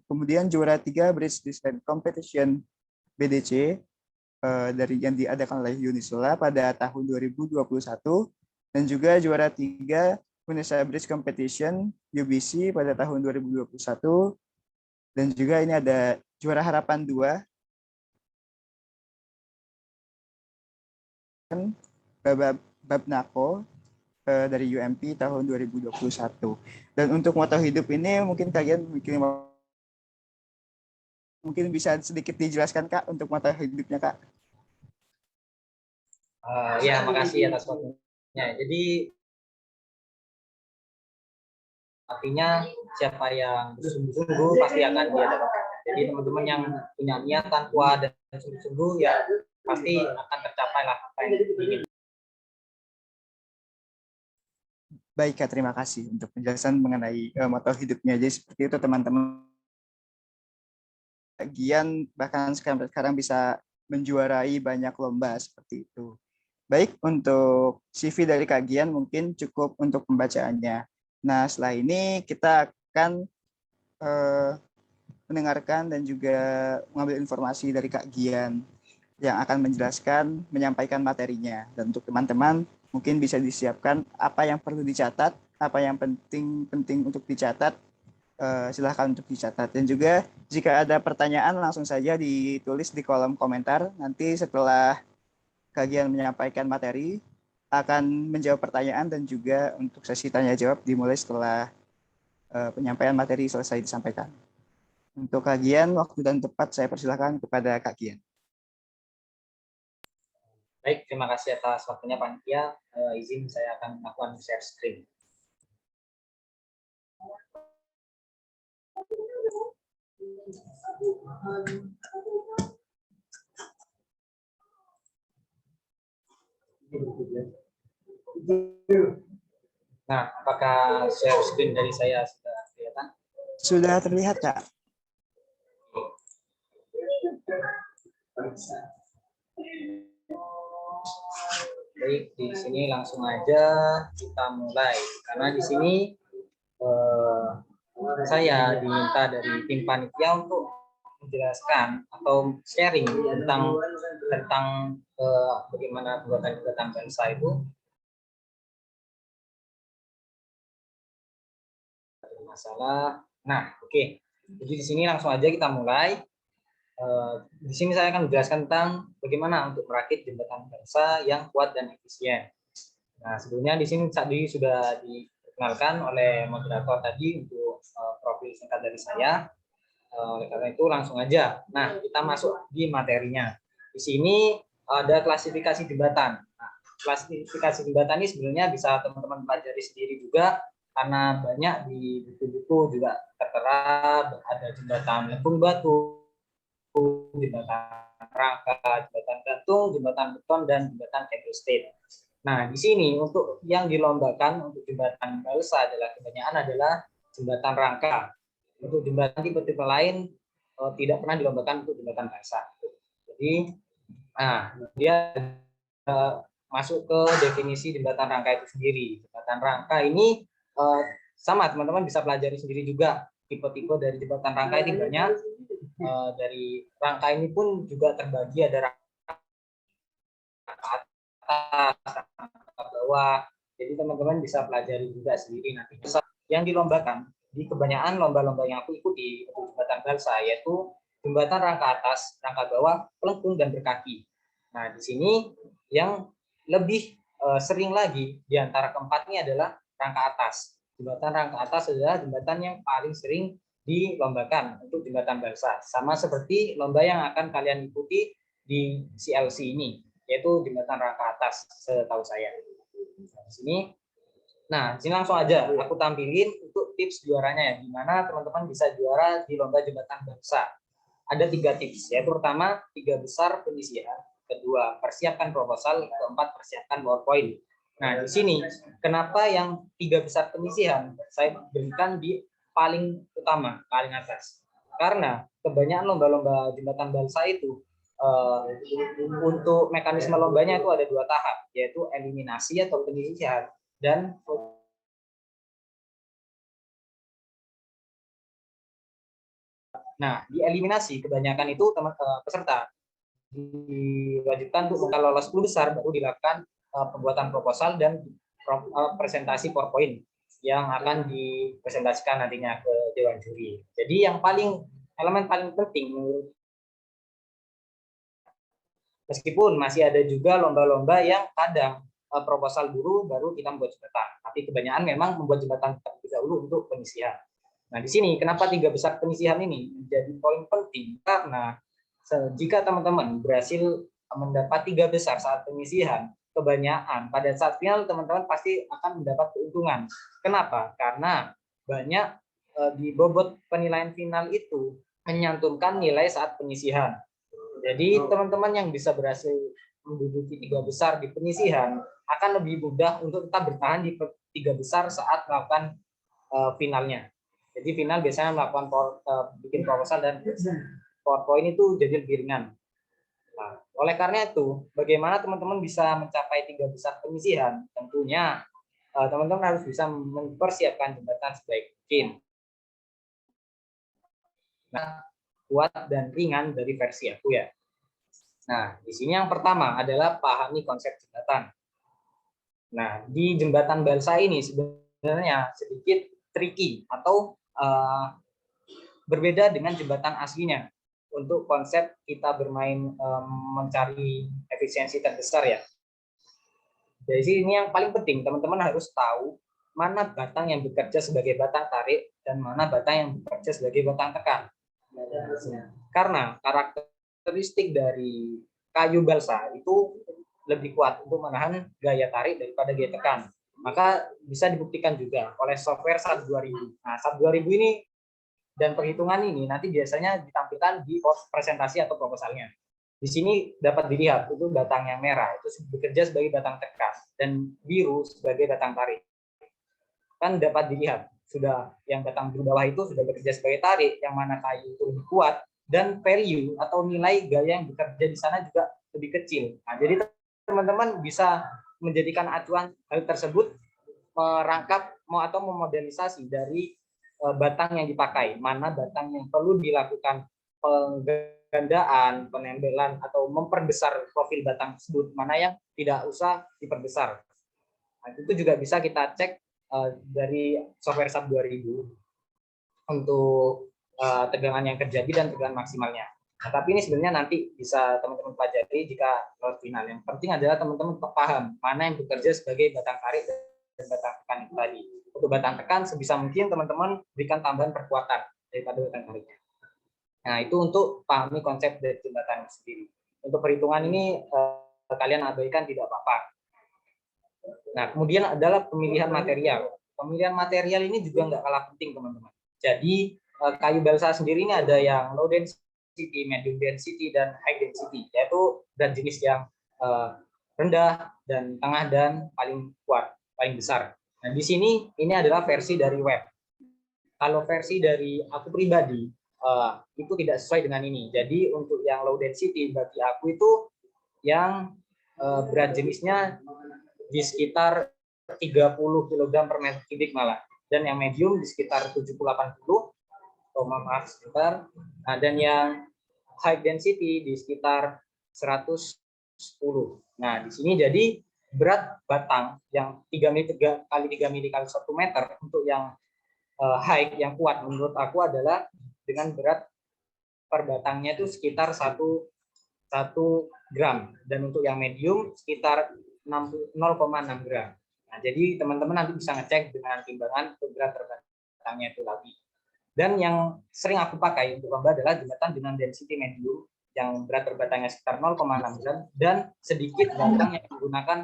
Kemudian juara 3 Bridge Design Competition BDC dari yang diadakan oleh Unisula pada tahun 2021, dan juga juara 3 Indonesia Bridge Competition UBC pada tahun 2021, dan juga ini ada juara harapan 2 Babnako dari UMP tahun 2021. Dan untuk moto hidup ini mungkin kalian mungkin bisa sedikit dijelaskan Kak untuk moto hidupnya Kak. Ya, makasih atas waktunya. Jadi artinya siapa yang sungguh-sungguh pasti akan dia dapatkan. Jadi teman-teman yang punya niatan kuat dan sungguh-sungguh ya pasti akan tercapai lah apa yang ingin. Baik Kak, terima kasih untuk penjelasan mengenai moto hidupnya. Jadi seperti itu teman-teman. Gian bahkan sekarang bisa menjuarai banyak lomba seperti itu. Baik, untuk CV dari Kak Gian mungkin cukup untuk pembacaannya. Nah, setelah ini kita akan mendengarkan dan juga mengambil informasi dari Kak Gian yang akan menjelaskan, menyampaikan materinya. Dan untuk teman-teman mungkin bisa disiapkan apa yang perlu dicatat, apa yang penting untuk dicatat, silahkan untuk dicatat. Dan juga jika ada pertanyaan langsung saja ditulis di kolom komentar. Nanti setelah kajian menyampaikan materi akan menjawab pertanyaan, dan juga untuk sesi tanya jawab dimulai setelah penyampaian materi selesai disampaikan. Untuk kajian waktu dan tepat saya persilakan kepada Kak Gian. Baik, terima kasih atas waktunya panitia. Izin saya akan melakukan share screen. Nah, apakah share screen dari saya sudah kelihatan? Sudah terlihat, Kak. Baik, di sini langsung aja kita mulai. Karena di sini saya diminta dari tim panitia untuk menjelaskan atau sharing tentang bagaimana kegiatan bangsa itu. Masalah. Nah, oke. Jadi di sini langsung aja kita mulai. Di sini saya akan menjelaskan tentang bagaimana untuk merakit jembatan bangsa yang kuat dan efisien. Nah, sebelumnya di sini tadi sudah dikenalkan oleh moderator tadi untuk profil singkat dari saya. Oleh karena itu langsung aja. Nah, kita masuk di materinya. Di sini ada klasifikasi jembatan. Nah, klasifikasi jembatan ini sebenarnya bisa teman-teman pelajari sendiri juga, karena banyak di buku-buku juga tertera. Ada jembatan lempung batu, jembatan rangka, jembatan gantung, jembatan beton, dan jembatan cable stayed. Nah, di sini untuk yang dilombakan untuk jembatan balsa adalah kebanyakan adalah jembatan rangka. Untuk jembatan tipe-tipe lain tidak pernah dilombakan untuk jembatan balsa. Jadi, dia masuk ke definisi jembatan rangka itu sendiri. Jembatan rangka ini sama teman-teman bisa pelajari sendiri juga. Tipe-tipe dari jembatan rangka ini banyak. Dari rangka ini pun juga terbagi, ada rangka atas, rangka bawah. Jadi teman-teman bisa pelajari juga sendiri nanti. Yang dilombakan di kebanyakan lomba-lomba yang aku ikuti untuk jembatan balsa yaitu jembatan rangka atas, rangka bawah, pelengkung, dan berkaki. Nah, di sini yang lebih sering lagi di antara keempat ini adalah rangka atas. Jembatan rangka atas adalah jembatan yang paling sering dilombakan untuk jembatan balsa. Sama seperti lomba yang akan kalian ikuti di CLC ini, yaitu jembatan rangka atas setahu saya. Nah, sini langsung aja aku tampilin untuk tips juaranya ya, gimana teman-teman bisa juara di lomba jembatan balsa. Ada 3 tips, yaitu pertama 3 besar penyisihan, kedua persiapkan proposal, keempat persiapkan PowerPoint. Nah, di sini kenapa yang 3 besar penyisihan saya berikan di paling utama, paling atas? Karena kebanyakan lomba-lomba jembatan balsa itu untuk mekanisme lombanya itu ada 2 tahap, yaitu eliminasi atau penyisihan dan Nah, dieliminasi kebanyakan itu peserta diwajibkan untuk lolos 10 besar baru dilakukan pembuatan proposal dan presentasi PowerPoint yang akan dipresentasikan nantinya ke dewan juri. Jadi yang elemen paling penting menurut, meskipun masih ada juga lomba-lomba yang kadang proposal dulu baru kita membuat jembatan, tapi kebanyakan memang membuat jembatan terlebih dahulu untuk penyisihan. Nah, di sini kenapa 3 besar penyisihan ini menjadi poin penting, karena jika teman-teman berhasil mendapat 3 besar saat penyisihan, kebanyakan pada saat final teman-teman pasti akan mendapat keuntungan. Kenapa? Karena banyak di bobot penilaian final itu menyantumkan nilai saat penyisihan. Jadi teman-teman yang bisa berhasil menduduki 3 besar di penyisihan akan lebih mudah untuk tetap bertahan di 3 besar saat melakukan finalnya. Jadi final biasanya melakukan bikin proposal dan PowerPoint itu jadi lebih ringan. Nah, oleh karena itu, bagaimana teman-teman bisa mencapai 3 besar penyisihan? Tentunya teman-teman harus bisa mempersiapkan jembatan sebaik mungkin. Nah, kuat dan ringan dari versi aku ya. Nah, di sini yang pertama adalah pahami konsep jembatan. Nah, di jembatan balsa ini sebenarnya sedikit tricky atau berbeda dengan jembatan aslinya untuk konsep kita bermain mencari efisiensi terbesar ya. Jadi ini yang paling penting, teman-teman harus tahu mana batang yang bekerja sebagai batang tarik dan mana batang yang bekerja sebagai batang tekan. Karena karakteristik dari kayu balsa itu lebih kuat untuk menahan gaya tarik daripada gaya tekan. Maka bisa dibuktikan juga oleh software SAP 2000. Nah, SAP 2000 ini dan perhitungan ini nanti biasanya ditampilkan di presentasi atau proposalnya. Di sini dapat dilihat itu batang yang merah itu bekerja sebagai batang tekan dan biru sebagai batang tarik. Kan dapat dilihat sudah yang batang biru bawah itu sudah bekerja sebagai tarik, yang mana kayu itu lebih kuat dan value atau nilai gaya yang bekerja di sana juga lebih kecil. Nah, jadi teman-teman bisa menjadikan acuan hal tersebut, merangkap atau memodelisasi dari batang yang dipakai, mana batang yang perlu dilakukan penggandaan, penembelan atau memperbesar profil batang tersebut, mana yang tidak usah diperbesar. Nah, itu juga bisa kita cek dari software SAP 2000 untuk tegangan yang terjadi dan tegangan maksimalnya. Nah, tapi ini sebenarnya nanti bisa teman-teman pelajari jika lolos final. Yang penting adalah teman-teman paham mana yang bekerja sebagai batang tarik dan batang tekan itu tadi. Untuk batang tekan sebisa mungkin teman-teman berikan tambahan perkuatan daripada batang tariknya. Nah, itu untuk pahami konsep dari jembatan sendiri. Untuk perhitungan ini kalian abaikan tidak apa-apa. Nah, kemudian adalah pemilihan material. Pemilihan material ini juga nggak kalah penting, teman-teman. Jadi kayu balsa sendiri ini ada yang low density, medium density, dan high density, yaitu dan jenis yang rendah dan tengah dan paling kuat, paling besar. Nah, di sini ini adalah versi dari web. Kalau versi dari aku pribadi itu tidak sesuai dengan ini. Jadi untuk yang low density bagi aku itu yang berat jenisnya di sekitar 30 kg per meter kubik malah, dan yang medium di sekitar 70-80, maaf sekitar, nah, dan yang high density di sekitar 110. Nah, di sini jadi berat batang yang 3 kali 3 mili kali 1 meter untuk yang high yang kuat menurut aku adalah dengan berat per batangnya itu sekitar 1 gram, dan untuk yang medium sekitar 0,6 gram. Nah, jadi teman-teman nanti bisa ngecek dengan timbangan berat terbatangnya itu lagi. Dan yang sering aku pakai untuk lomba adalah jembatan dengan density medium yang berat terbatangnya sekitar 0,6 gram dan sedikit batang yang menggunakan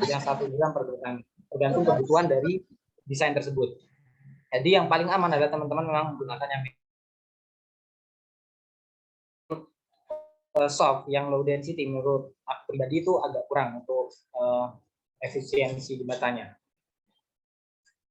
yang 1 gram per batang, tergantung kebutuhan dari desain tersebut. Jadi yang paling aman adalah teman-teman memang menggunakan yang soft, yang low density menurut aku pribadi itu agak kurang untuk efisiensi jembatannya.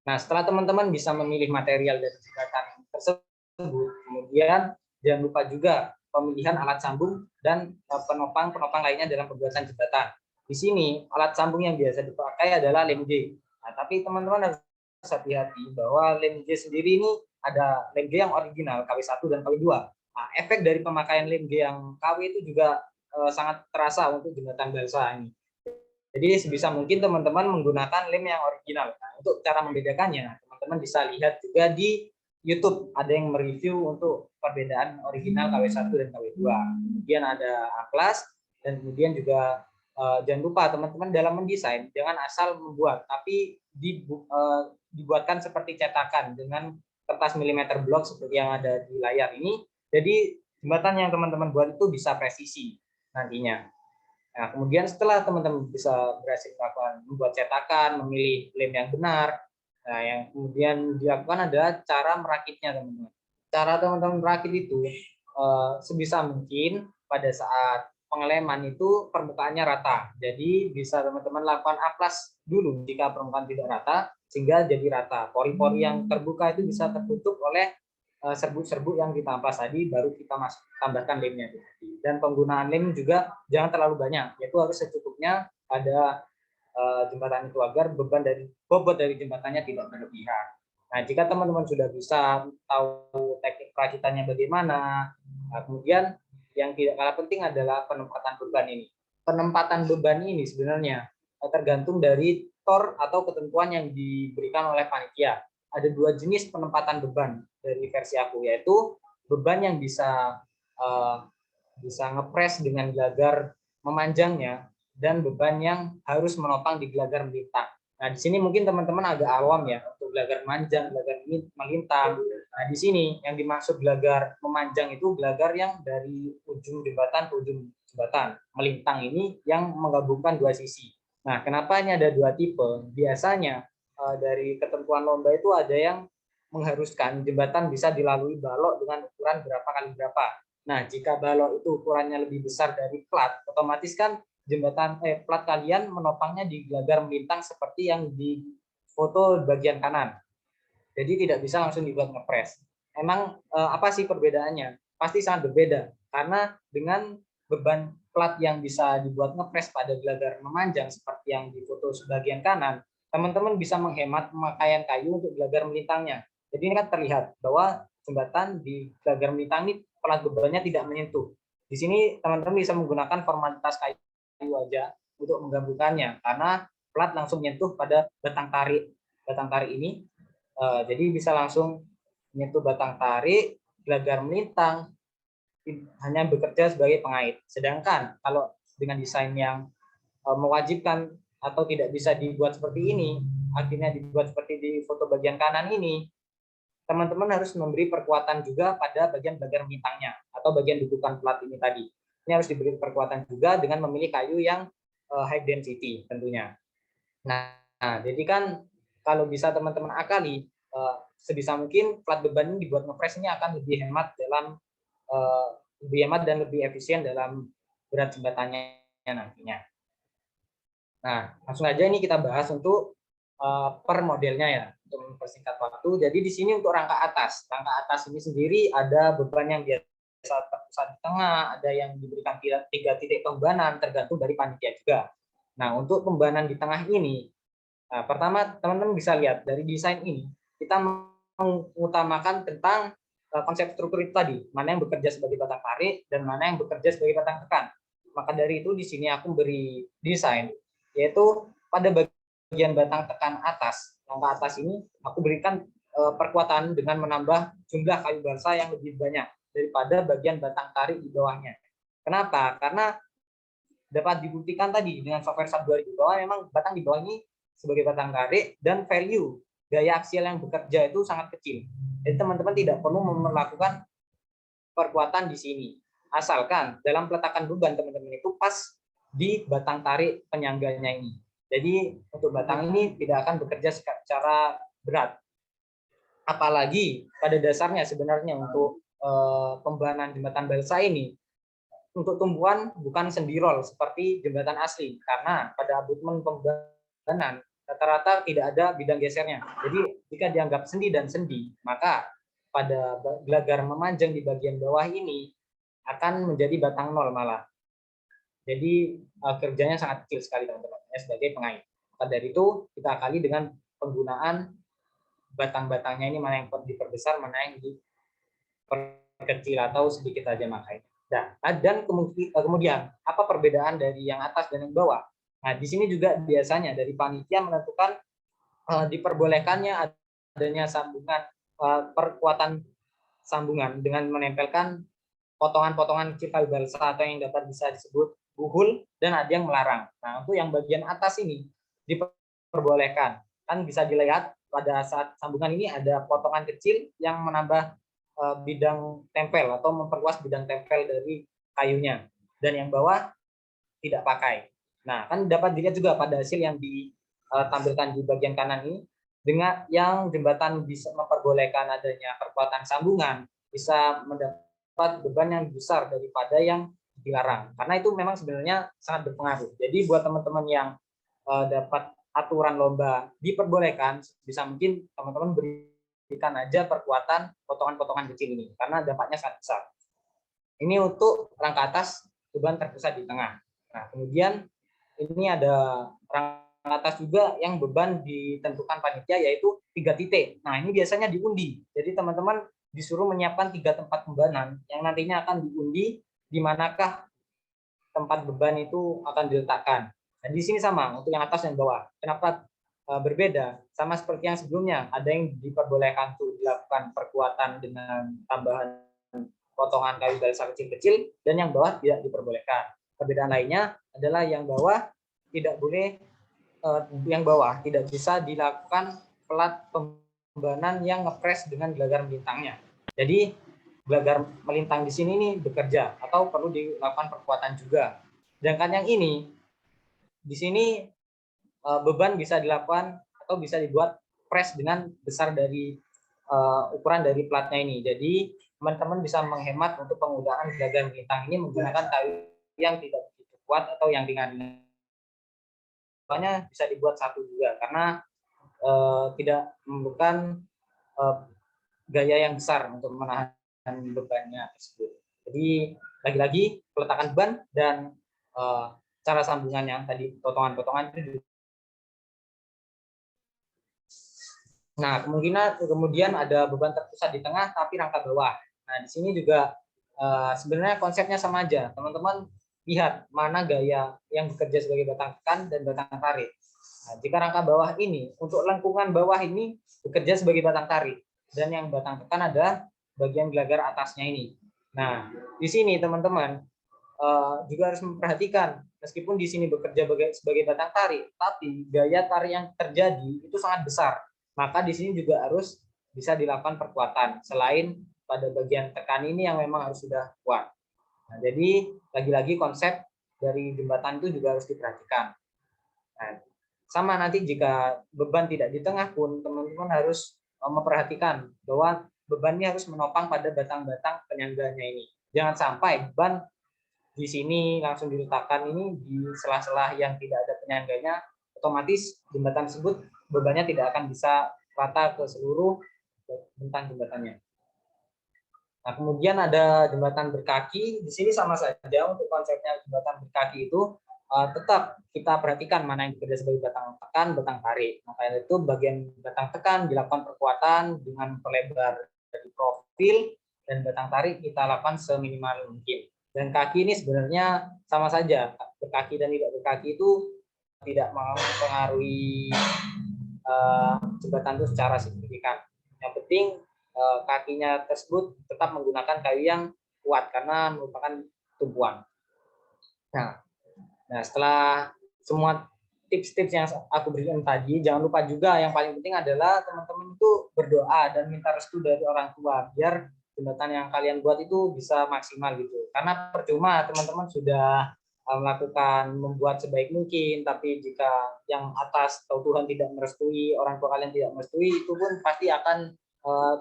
Nah, setelah teman-teman bisa memilih material dari jembatan tersebut, kemudian jangan lupa juga pemilihan alat sambung dan penopang lainnya dalam pembuatan jembatan. Di sini alat sambung yang biasa dipakai adalah lem J. Nah, tapi teman-teman harus hati-hati bahwa lem J sendiri ini ada lem G yang original KW1 dan KW2. Nah, efek dari pemakaian lem G yang KW itu juga sangat terasa untuk jembatan balsa ini. Jadi sebisa mungkin teman-teman menggunakan lem yang original. Nah, untuk cara membedakannya, teman-teman bisa lihat juga di YouTube. Ada yang mereview untuk perbedaan original KW1 dan KW2. Kemudian ada amplas, dan kemudian juga jangan lupa teman-teman dalam mendesain, jangan asal membuat, tapi dibuatkan seperti cetakan dengan kertas milimeter blok seperti yang ada di layar ini. Jadi jembatan yang teman-teman buat itu bisa presisi nantinya. Nah, kemudian setelah teman-teman bisa berhasil melakukan membuat cetakan, memilih lem yang benar, nah yang kemudian dilakukan adalah cara merakitnya, teman-teman. Cara teman-teman merakit itu sebisa mungkin pada saat pengeleman itu permukaannya rata. Jadi bisa teman-teman lakukan amplas dulu jika permukaan tidak rata, sehingga jadi rata. Pori-pori yang terbuka itu bisa tertutup oleh serbuk-serbuk yang kita amplas tadi, baru kita tambahkan lemnya. Dan penggunaan lem juga jangan terlalu banyak, yaitu harus secukupnya pada jembatan itu agar bobot dari jembatannya tidak berlebihan. Nah, jika teman-teman sudah bisa tahu teknik perakitannya bagaimana, nah, kemudian yang tidak kalah penting adalah penempatan beban ini. Penempatan beban ini sebenarnya tergantung dari tor atau ketentuan yang diberikan oleh panitia. Ada dua jenis penempatan beban dari versi aku, yaitu beban yang bisa ngepres dengan gelagar memanjangnya, dan beban yang harus menopang di gelagar melintang. Nah, di sini mungkin teman-teman agak awam ya untuk gelagar memanjang, gelagar melintang. Nah, di sini yang dimaksud gelagar memanjang itu gelagar yang dari ujung jembatan ke ujung jembatan. Melintang ini yang menggabungkan dua sisi. Nah, kenapa ini ada dua tipe? Biasanya dari ketentuan lomba itu ada yang mengharuskan jembatan bisa dilalui balok dengan ukuran berapa kali berapa. Nah, jika balok itu ukurannya lebih besar dari plat, otomatis kan plat kalian menopangnya di gelagar melintang seperti yang di foto bagian kanan. Jadi tidak bisa langsung dibuat ngepres. Emang apa sih perbedaannya? Pasti sangat berbeda, karena dengan beban plat yang bisa dibuat ngepres pada gelagar memanjang seperti yang di foto sebagian kanan, teman-teman bisa menghemat pemakaian kayu untuk gelagar melintangnya. Jadi ini kan terlihat bahwa jembatan di gelagar melintang ini plat bebannya tidak menyentuh. Di sini teman-teman bisa menggunakan formalitas kayu aja untuk menggabungkannya, karena plat langsung menyentuh pada batang tarik. Batang tarik ini jadi bisa langsung menyentuh batang tarik, gelagar melintang, hanya bekerja sebagai pengait. Sedangkan kalau dengan desain yang mewajibkan atau tidak bisa dibuat seperti ini, akhirnya dibuat seperti di foto bagian kanan ini, teman-teman harus memberi perkuatan juga pada bagian gelagar melintangnya atau bagian dudukan plat ini tadi. Ini harus diberi perkuatan juga dengan memilih kayu yang high density tentunya. Nah, jadi kan kalau bisa teman-teman akali, sebisa mungkin plat beban ini dibuat ngepres ini akan lebih hemat dan lebih efisien dalam berat jembatannya nantinya. Nah, langsung aja ini kita bahas untuk per modelnya ya, untuk mempersingkat waktu. Jadi di sini untuk rangka atas ini sendiri ada beban yang biasa terpusat di tengah, ada yang diberikan 3 titik pembebanan tergantung dari panitia juga. Nah, untuk pembebanan di tengah ini, pertama teman-teman bisa lihat dari desain ini, kita mengutamakan tentang konsep struktur itu tadi, mana yang bekerja sebagai batang tarik dan mana yang bekerja sebagai batang tekan. Maka dari itu di sini aku beri desain, yaitu pada bagian batang tekan atas, rangka atas ini aku berikan perkuatan dengan menambah jumlah kayu balsa yang lebih banyak daripada bagian batang tarik di bawahnya. Kenapa? Karena dapat dibuktikan tadi dengan software SAP 2000 bahwa memang batang di bawah ini sebagai batang tarik dan value gaya aksial yang bekerja itu sangat kecil. Jadi teman-teman tidak perlu melakukan perkuatan di sini. Asalkan dalam peletakan beban teman-teman itu pas di batang tarik penyangganya ini. Jadi untuk batang ini tidak akan bekerja secara berat. Apalagi pada dasarnya sebenarnya untuk pembebanan jembatan balsa ini untuk tumbuhan bukan sendirol seperti jembatan asli, karena pada abutmen pembebanan rata-rata tidak ada bidang gesernya. Jadi jika dianggap sendi dan sendi, maka pada gelagar memanjang di bagian bawah ini akan menjadi batang nol malah. Jadi kerjanya sangat kecil sekali teman-teman sebagai pengait. Maka dari itu kita akali dengan penggunaan batang-batangnya ini mana yang diperbesar, mana yang diperkecil atau sedikit saja makanya. Dan kemudian apa perbedaan dari yang atas dan yang bawah? Nah, di sini juga biasanya dari panitia menentukan diperbolehkannya adanya sambungan perkuatan sambungan dengan menempelkan potongan-potongan kecil kayu balsa atau yang dapat bisa disebut buhul, dan ada yang melarang. Nah, untuk yang bagian atas ini diperbolehkan. Kan bisa dilihat pada saat sambungan ini ada potongan kecil yang menambah bidang tempel atau memperluas bidang tempel dari kayunya. Dan yang bawah tidak pakai. Nah, kan dapat dilihat juga pada hasil yang ditampilkan di bagian kanan ini, dengan yang jembatan bisa memperbolehkan adanya perkuatan sambungan, bisa mendapat beban yang besar daripada yang dilarang. Karena itu memang sebenarnya sangat berpengaruh. Jadi buat teman-teman yang dapat aturan lomba diperbolehkan, bisa mungkin teman-teman berikan aja perkuatan potongan-potongan kecil ini, karena dampaknya sangat besar. Ini untuk rangka atas, beban terpusat di tengah. Nah, kemudian ini ada rangka atas juga yang beban ditentukan panitia, yaitu 3 titik. Nah, ini biasanya diundi. Jadi teman-teman disuruh menyiapkan 3 tempat pembebanan yang nantinya akan diundi di manakah tempat beban itu akan diletakkan. Dan di sini sama untuk yang atas dan bawah. Kenapa berbeda? Sama seperti yang sebelumnya, ada yang diperbolehkan untuk dilakukan perkuatan dengan tambahan potongan kayu balsa kecil-kecil, dan yang bawah tidak diperbolehkan. Perbedaan lainnya adalah yang bawah tidak boleh, yang bawah tidak bisa dilakukan pelat pembebanan yang ngepres dengan gelagar melintangnya. Jadi gelagar melintang di sini nih bekerja atau perlu dilakukan perkuatan juga. Sedangkan yang ini di sini beban bisa dilakukan atau bisa dibuat press dengan besar dari ukuran dari platnya ini. Jadi teman-teman bisa menghemat untuk penggunaan gelagar melintang ini menggunakan kayu yang tidak begitu kuat atau yang ringan. Soalnya bisa dibuat satu juga karena tidak memerlukan gaya yang besar untuk menahan bebannya tersebut. Jadi lagi-lagi peletakan beban dan cara sambungan yang tadi potongan-potongan itu. Nah, kemudian ada beban terpusat di tengah tapi rangka bawah. Nah, di sini juga sebenarnya konsepnya sama aja. Teman-teman lihat mana gaya yang bekerja sebagai batang tekan dan batang tarik. Nah, jika rangka bawah ini, untuk lengkungan bawah ini bekerja sebagai batang tarik, dan yang batang tekan adalah bagian gelagar atasnya ini. Nah, di sini teman-teman juga harus memperhatikan, meskipun di sini bekerja sebagai batang tarik, tapi gaya tarik yang terjadi itu sangat besar. Maka di sini juga harus bisa dilakukan perkuatan, selain pada bagian tekan ini yang memang harus sudah kuat. Nah, jadi lagi-lagi konsep dari jembatan itu juga harus diperhatikan. Nah, sama nanti jika beban tidak di tengah pun teman-teman harus memperhatikan bahwa beban ini harus menopang pada batang-batang penyangganya ini. Jangan sampai beban di sini langsung diletakkan ini di sela-sela yang tidak ada penyangganya, otomatis jembatan tersebut bebannya tidak akan bisa rata ke seluruh bentang jembatannya. Nah, kemudian ada jembatan berkaki. Di sini sama saja untuk konsepnya jembatan berkaki itu tetap kita perhatikan mana yang bekerja sebagai batang tekan, batang tarik. Maka itu bagian batang tekan dilakukan perkuatan dengan perlebar dari profil, dan batang tarik kita lakukan seminimal mungkin. Dan kaki ini sebenarnya sama saja, berkaki dan tidak berkaki itu tidak mempengaruhi jembatan itu secara signifikan. Yang penting kakinya tersebut tetap menggunakan kayu yang kuat karena merupakan tumpuan. Nah, setelah semua tips-tips yang aku berikan tadi, jangan lupa juga yang paling penting adalah teman-teman itu berdoa dan minta restu dari orang tua biar jembatan yang kalian buat itu bisa maksimal gitu. Karena percuma teman-teman sudah melakukan membuat sebaik mungkin, tapi jika yang atas atau Tuhan tidak merestui, orang tua kalian tidak merestui, itu pun pasti akan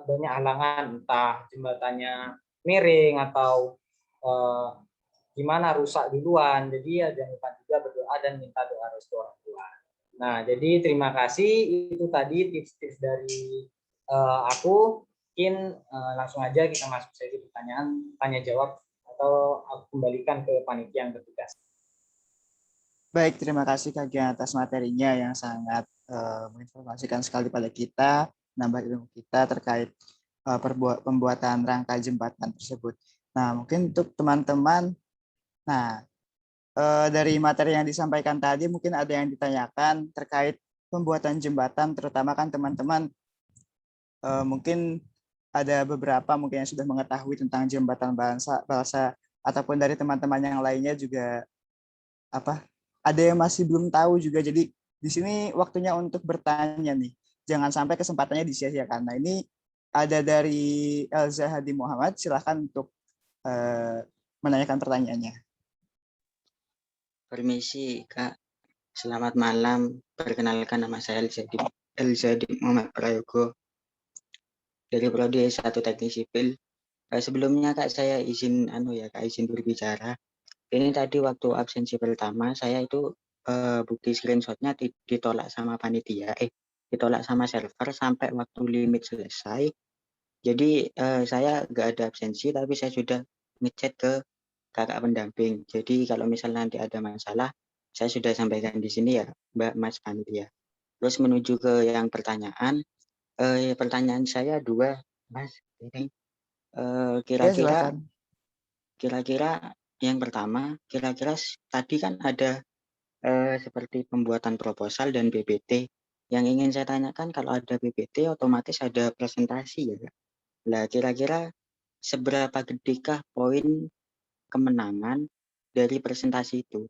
banyak halangan, entah jembatannya miring atau gimana rusak duluan. Jadi ya jangan lupa juga berdoa dan minta doa restu orang tua. Nah, jadi terima kasih, itu tadi tips-tips dari aku. Mungkin langsung aja kita masuk sesi pertanyaan tanya jawab, atau aku kembalikan ke panitia yang bertugas. Baik, terima kasih Kak Gian atas materinya yang sangat menginformasikan sekali pada kita. nambah ilmu kita terkait pembuatan rangka jembatan tersebut. Nah, mungkin untuk teman-teman, nah dari materi yang disampaikan tadi mungkin ada yang ditanyakan terkait pembuatan jembatan, terutama kan teman-teman mungkin ada beberapa mungkin yang sudah mengetahui tentang jembatan balsa ataupun dari teman-teman yang lainnya juga ada yang masih belum tahu juga. Jadi di sini waktunya untuk bertanya nih. Jangan sampai kesempatannya disia-siakan. Nah, ini ada dari Elza Hadi Muhammad. Silahkan untuk menanyakan pertanyaannya. Permisi, Kak. Selamat malam. Perkenalkan, nama saya Elzadi Muhammad Prayogo dari Prodi S1 Teknik Sipil. Sebelumnya Kak, saya izin izin berbicara. Ini tadi waktu absensi pertama saya itu bukti screenshotnya ditolak sama panitia, ditolak sama server sampai waktu limit selesai. Jadi saya nggak ada absensi, tapi saya sudah ngechat ke kakak pendamping. Jadi kalau misalnya nanti ada masalah, saya sudah sampaikan di sini ya, Mbak Mas panitia. Terus menuju ke yang pertanyaan, pertanyaan saya dua, Mas. Ini Ya, silakan. kira-kira yang pertama, kira-kira tadi kan ada seperti pembuatan proposal dan PPT. Yang ingin saya tanyakan, kalau ada PPT otomatis ada presentasi ya, Kak. Nah, kira-kira seberapa gedekah poin kemenangan dari presentasi itu?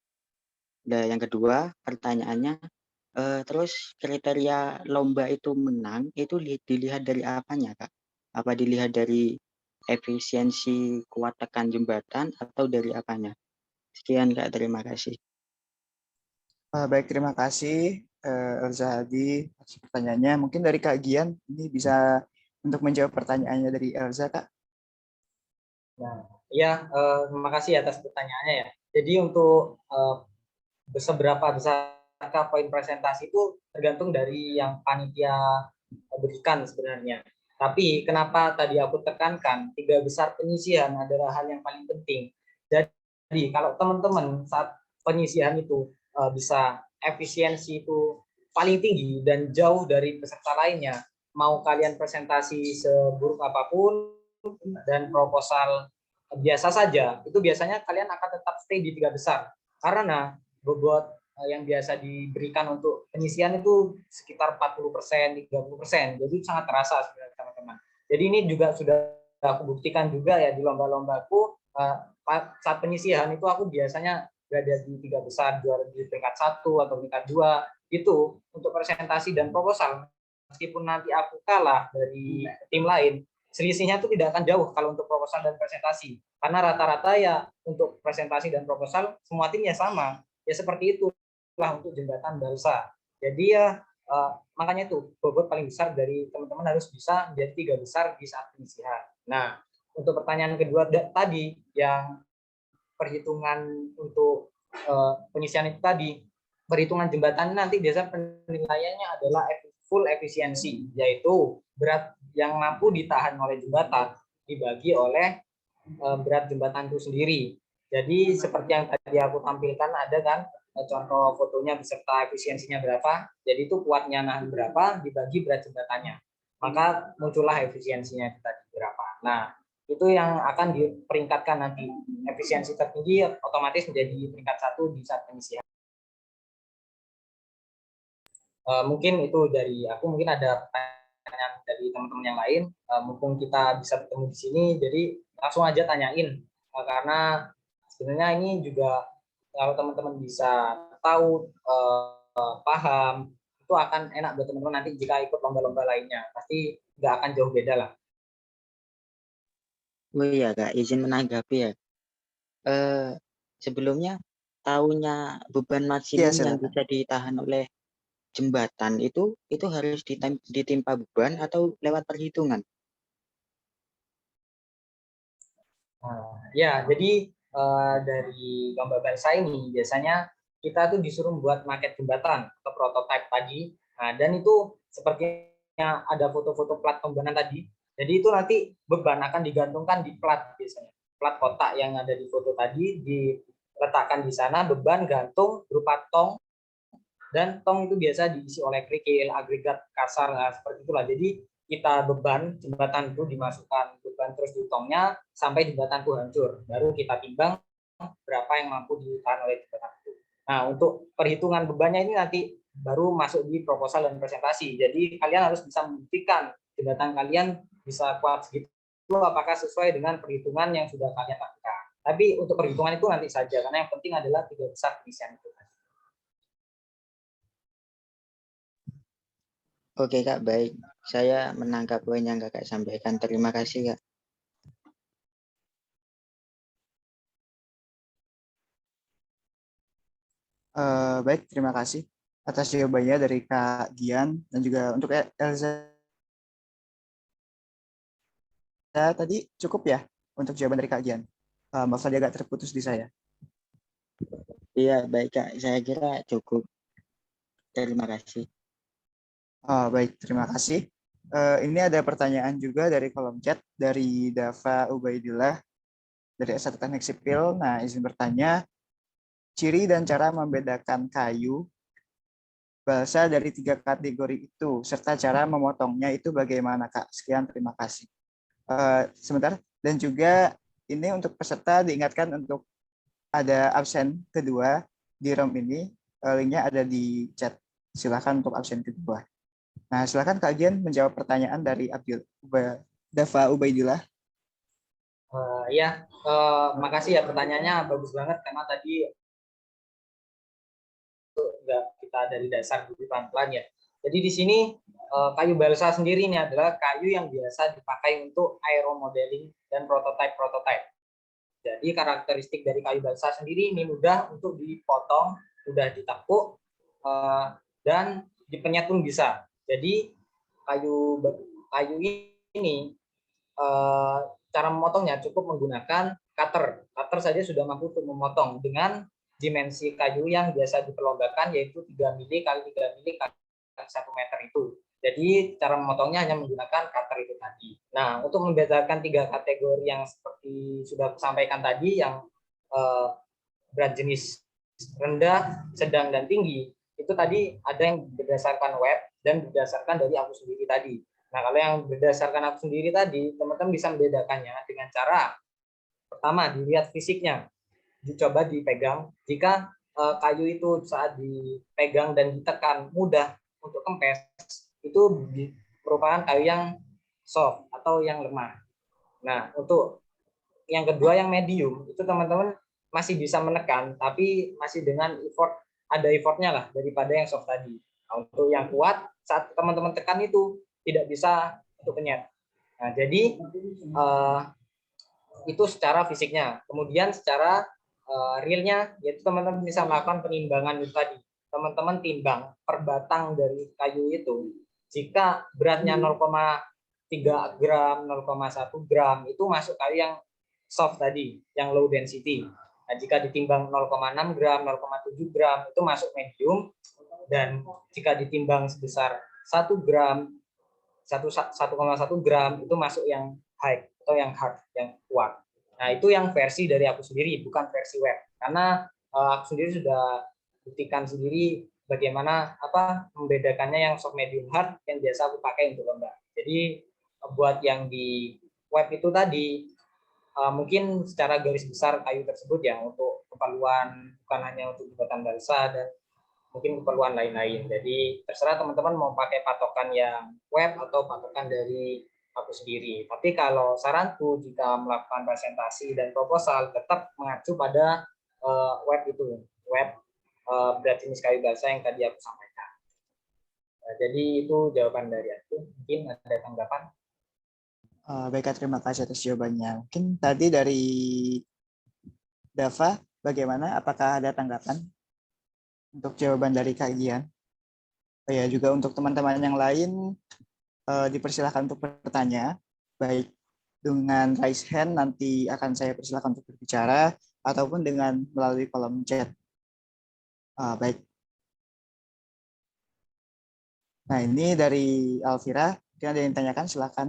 Nah, yang kedua pertanyaannya, terus kriteria lomba itu menang itu dilihat dari apanya, Kak? Apa dilihat dari efisiensi kuat tekan jembatan atau dari apanya? Sekian, Kak, terima kasih. Baik, terima kasih Elza Hadi atas pertanyaannya. Mungkin dari Kak Gian, ini bisa untuk menjawab pertanyaannya dari Elza, Kak. Nah, ya, terima kasih atas pertanyaannya ya. Jadi untuk seberapa besarkah poin presentasi itu tergantung dari yang panitia berikan sebenarnya. Tapi kenapa tadi aku tekankan 3 besar penyisihan adalah hal yang paling penting. Jadi kalau teman-teman saat penyisihan itu bisa efisiensi itu paling tinggi dan jauh dari peserta lainnya, mau kalian presentasi seburuk apapun dan proposal biasa saja, itu biasanya kalian akan tetap stay di 3 besar. Karena bobot yang biasa diberikan untuk penyisian itu sekitar 40%, 30%. Jadi sangat terasa sebenarnya teman-teman. Jadi ini juga sudah aku buktikan juga ya di lomba-lombaku saat penyisihan itu aku biasanya berada di 3 besar, juara di peringkat 1 atau peringkat 2 itu untuk presentasi dan proposal. Meskipun nanti aku kalah dari tim lain, selisihnya itu tidak akan jauh kalau untuk proposal dan presentasi. Karena rata-rata ya untuk presentasi dan proposal semua timnya sama. Ya seperti itulah untuk jembatan balsa. Jadi ya makanya itu bobot paling besar dari teman-teman harus bisa menjadi 3 besar di saat penyisihan. Nah, untuk pertanyaan kedua tadi yang perhitungan untuk penyisian itu tadi, perhitungan jembatan nanti biasa penilaiannya adalah full efisiensi, yaitu berat yang mampu ditahan oleh jembatan dibagi oleh berat jembatan itu sendiri. Jadi seperti yang tadi aku tampilkan ada kan contoh fotonya beserta efisiensinya berapa. Jadi itu kuatnya nahan berapa dibagi berat jembatannya. Maka muncullah efisiensinya itu tadi berapa. Nah, itu yang akan diperingkatkan nanti. Efisiensi tertinggi otomatis menjadi peringkat 1 di saat penyisihan. Mungkin itu dari aku, mungkin ada pertanyaan dari teman-teman yang lain. Mumpung kita bisa bertemu di sini, jadi langsung aja tanyain. Karena sebenarnya ini juga kalau teman-teman bisa tahu, paham, itu akan enak buat teman-teman nanti jika ikut lomba-lomba lainnya. Pasti nggak akan jauh beda lah. Oh iya, Kak, izin menanggapi ya. Sebelumnya tahunya beban maksimum yang bisa ditahan oleh jembatan itu harus ditimpa beban atau lewat perhitungan? Ya, jadi dari lomba balsa ini biasanya kita tuh disuruh membuat maket jembatan atau prototipe tadi. Nah, dan itu sepertinya ada foto-foto plat pembebanan tadi. Jadi itu nanti beban akan digantungkan di plat biasanya. Plat kotak yang ada di foto tadi diletakkan di sana, beban gantung berupa tong, dan tong itu biasa diisi oleh kerikil, agregat kasar, nah, seperti itulah. Jadi kita beban jembatan itu dimasukkan beban terus di tongnya sampai jembatan itu hancur, baru kita timbang berapa yang mampu ditahan oleh jembatan itu. Nah, untuk perhitungan bebannya ini nanti baru masuk di proposal dan presentasi. Jadi kalian harus bisa membuktikan jembatan kalian bisa kuat segitu apakah sesuai dengan perhitungan yang sudah kalian lakukan. Tapi untuk perhitungan itu nanti saja, karena yang penting adalah 3 besar pengisian itu. Oke Kak, baik. Saya menangkap poin yang Kakak sampaikan. Terima kasih Kak. Baik, terima kasih atas jawabannya dari Kak Gian dan juga untuk Elza tadi cukup ya untuk jawaban dari Kak Gian. Maaf saja agak terputus di saya. Iya, baik Kak. Saya kira cukup. Terima kasih. Baik, terima kasih. Ini ada pertanyaan juga dari kolom chat dari Dava Ubaidillah dari S1 Teknik Sipil. Nah, izin bertanya, ciri dan cara membedakan kayu balsa dari 3 kategori itu, serta cara memotongnya itu bagaimana, Kak? Sekian, terima kasih. Sebentar, dan juga ini untuk peserta diingatkan untuk ada absen kedua di room ini, linknya ada di chat. Silakan untuk absen kedua. Nah, silakan Kak Gian menjawab pertanyaan dari Dava Ubaidillah. Makasih ya, pertanyaannya bagus banget karena tadi nggak kita dari dasar dulu pelan-pelan ya. Jadi di sini kayu balsa sendiri ini adalah kayu yang biasa dipakai untuk aeromodeling dan prototype. Jadi karakteristik dari kayu balsa sendiri ini mudah untuk dipotong, mudah ditakuk, dan dipenyet pun bisa. Jadi kayu ini cara memotongnya cukup menggunakan cutter. Cutter saja sudah mampu untuk memotong dengan dimensi kayu yang biasa diperlombakan yaitu 3 mili kali 3 mili kali 1 meter itu. Jadi cara memotongnya hanya menggunakan cutter itu tadi. Nah, untuk membedakan 3 kategori yang seperti sudah saya sampaikan tadi, yang berat jenis rendah, sedang, dan tinggi, itu tadi ada yang berdasarkan web dan berdasarkan dari aku sendiri tadi. Nah, kalau yang berdasarkan aku sendiri tadi, teman-teman bisa membedakannya dengan cara pertama dilihat fisiknya, dicoba dipegang. Jika kayu itu saat dipegang dan ditekan mudah untuk kempes, itu merupakan kayu yang soft atau yang lemah. Nah, untuk yang kedua yang medium, itu teman-teman masih bisa menekan, tapi masih dengan ada effortnya lah daripada yang soft tadi. Nah, untuk yang kuat, saat teman-teman tekan itu tidak bisa untuk penyet. Nah, jadi itu secara fisiknya. Kemudian secara realnya, yaitu teman-teman bisa melakukan penimbangan itu tadi. Teman-teman timbang per batang dari kayu itu. Jika beratnya 0,3 gram, 0,1 gram, itu masuk kayu yang soft tadi, yang low density. Nah, jika ditimbang 0,6 gram, 0,7 gram, itu masuk medium. Dan jika ditimbang sebesar 1 gram, 1,1 gram, itu masuk yang high atau yang hard, yang kuat. Nah, itu yang versi dari aku sendiri, bukan versi web. Karena aku sendiri sudah buktikan sendiri bagaimana membedakannya yang soft, medium, hard yang biasa aku pakai untuk lomba. Jadi buat yang di web itu tadi mungkin secara garis besar kayu tersebut ya untuk keperluan bukan hanya untuk jembatan balsa dan mungkin keperluan lain-lain. Jadi terserah teman-teman mau pakai patokan yang web atau patokan dari aku sendiri. Tapi kalau saranku jika melakukan presentasi dan proposal tetap mengacu pada web itu, web berat jenis kayu balsa yang tadi aku sampaikan. Nah, jadi itu jawaban dari aku. Mungkin ada tanggapan? Baik, terima kasih atas jawabannya. Mungkin tadi dari Dava, bagaimana? Apakah ada tanggapan untuk jawaban dari Kak Gian? Ya, juga untuk teman-teman yang lain, dipersilakan untuk bertanya, baik dengan raise hand nanti akan saya persilakan untuk berbicara, ataupun dengan melalui kolom chat. Baik. Nah, ini dari Alvira, mungkin ada yang ditanyakan, silakan.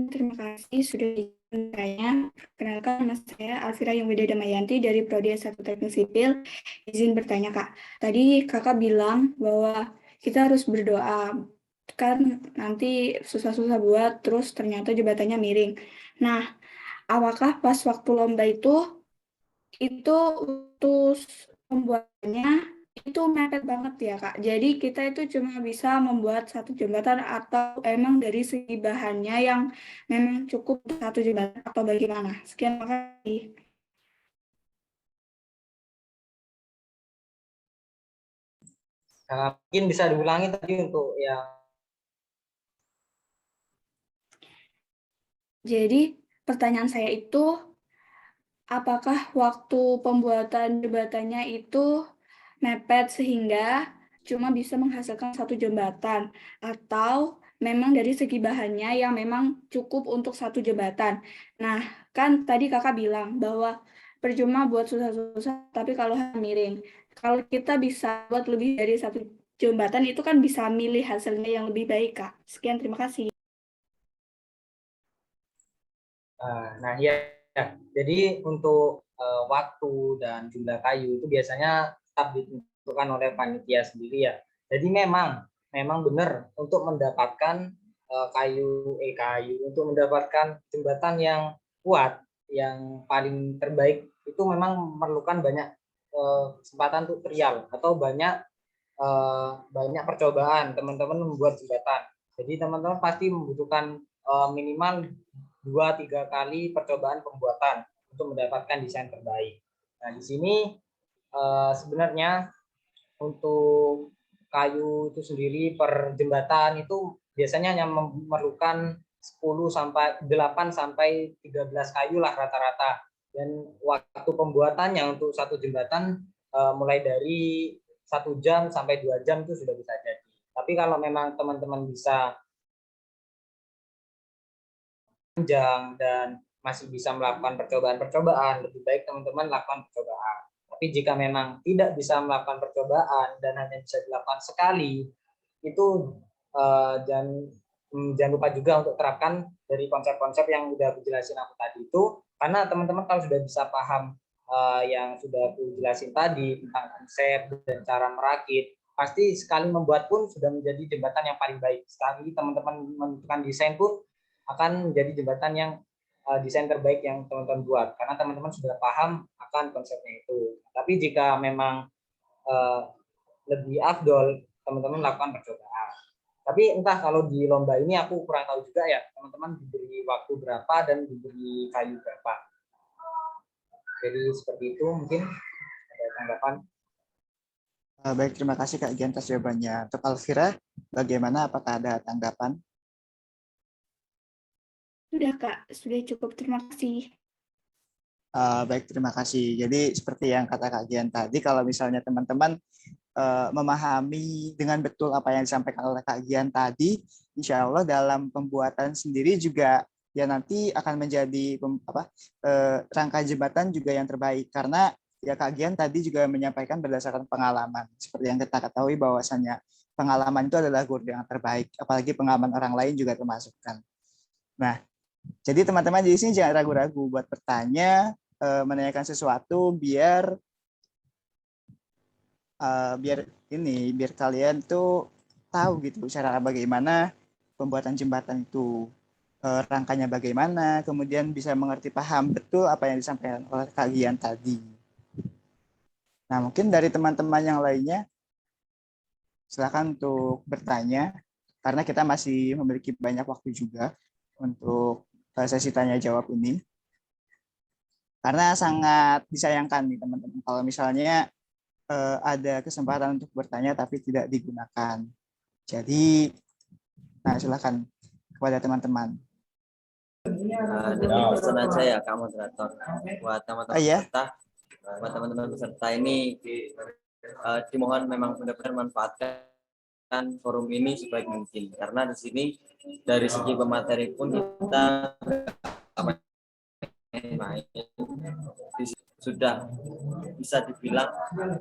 Terima kasih sudah ditanya. Kenalkan, nama saya Alvira Yungwida Damayanti dari Prodi S1 Teknik Sipil. Izin bertanya, Kak. Tadi Kakak bilang bahwa kita harus berdoa kan nanti susah-susah buat, terus ternyata jembatannya miring. Nah, apakah pas waktu lomba itu waktu pembuatannya itu mepet banget ya Kak. Jadi kita itu cuma bisa membuat satu jembatan atau emang dari segi bahannya yang memang cukup satu jembatan atau bagaimana? Sekian, makasih. Mungkin bisa diulangi tadi untuk yang Jadi pertanyaan saya itu, apakah waktu pembuatan jembatannya itu mepet sehingga cuma bisa menghasilkan satu jembatan, atau memang dari segi bahannya yang memang cukup untuk satu jembatan? Nah, kan tadi kakak bilang bahwa percuma buat susah-susah, tapi kalau miring. Kalau kita bisa buat lebih dari satu jembatan, itu kan bisa milih hasilnya yang lebih baik, Kak. Sekian, terima kasih. nah ya, jadi untuk waktu dan jumlah kayu itu biasanya tetap ditentukan oleh panitia sendiri ya. Jadi memang benar untuk mendapatkan kayu untuk mendapatkan jembatan yang kuat, yang paling terbaik itu memang memerlukan banyak kesempatan untuk trial atau banyak percobaan teman-teman membuat jembatan. Jadi teman-teman pasti membutuhkan minimal 2-3 kali percobaan pembuatan untuk mendapatkan desain terbaik. Nah, di sini sebenarnya untuk kayu itu sendiri per jembatan itu biasanya hanya memerlukan 8 sampai 13 kayu lah rata-rata. Dan waktu pembuatannya untuk satu jembatan mulai dari 1 jam sampai 2 jam itu sudah bisa jadi. Tapi kalau memang teman-teman bisa panjang dan masih bisa melakukan percobaan-percobaan, lebih baik teman-teman lakukan percobaan. Tapi jika memang tidak bisa melakukan percobaan dan hanya bisa dilakukan sekali, itu jangan lupa juga untuk terapkan dari konsep-konsep yang udah dijelasin aku tadi itu, karena teman-teman kalau sudah bisa paham yang sudah aku jelasin tadi tentang konsep dan cara merakit, pasti sekali membuat pun sudah menjadi jembatan yang paling baik. Sekali teman-teman menentukan desain pun akan menjadi jembatan yang desain terbaik yang teman-teman buat, karena teman-teman sudah paham akan konsepnya itu. Tapi jika memang lebih afdol teman-teman lakukan percobaan. Tapi entah kalau di lomba ini aku kurang tahu juga ya, teman-teman diberi waktu berapa dan diberi kayu berapa. Jadi seperti itu, mungkin ada tanggapan. Baik, terima kasih Kak Gian atas jawabannya. Untuk Alvira, bagaimana? Apakah ada tanggapan? Sudah, Kak. Sudah cukup. Terima kasih. Baik, terima kasih. Jadi seperti yang kata Kak Gian tadi, kalau misalnya teman-teman memahami dengan betul apa yang disampaikan oleh Kak Gian tadi, insya Allah dalam pembuatan sendiri juga ya nanti akan menjadi rangka jembatan juga yang terbaik, karena ya Kak Gian tadi juga menyampaikan berdasarkan pengalaman. Seperti yang kita ketahui bahwasannya pengalaman itu adalah guru yang terbaik, apalagi pengalaman orang lain juga termasukkan. Nah, jadi teman-teman di sini jangan ragu-ragu buat bertanya, menanyakan sesuatu biar biar kalian tuh tahu gitu cara bagaimana pembuatan jembatan itu, rangkanya bagaimana, kemudian bisa mengerti paham betul apa yang disampaikan oleh kalian tadi. Nah, mungkin dari teman-teman yang lainnya silakan untuk bertanya, karena kita masih memiliki banyak waktu juga untuk sesi tanya jawab ini. Karena sangat disayangkan nih teman-teman kalau misalnya ada kesempatan untuk bertanya tapi tidak digunakan. Jadi, nah silakan kepada teman-teman. Demi pesanan saya, Kak Moderator, buat teman-teman peserta, buat teman-teman peserta ini dimohon memang benar-benar manfaatkan forum ini sebaik mungkin, karena di sini dari segi pemateri pun kita sudah bisa dibilang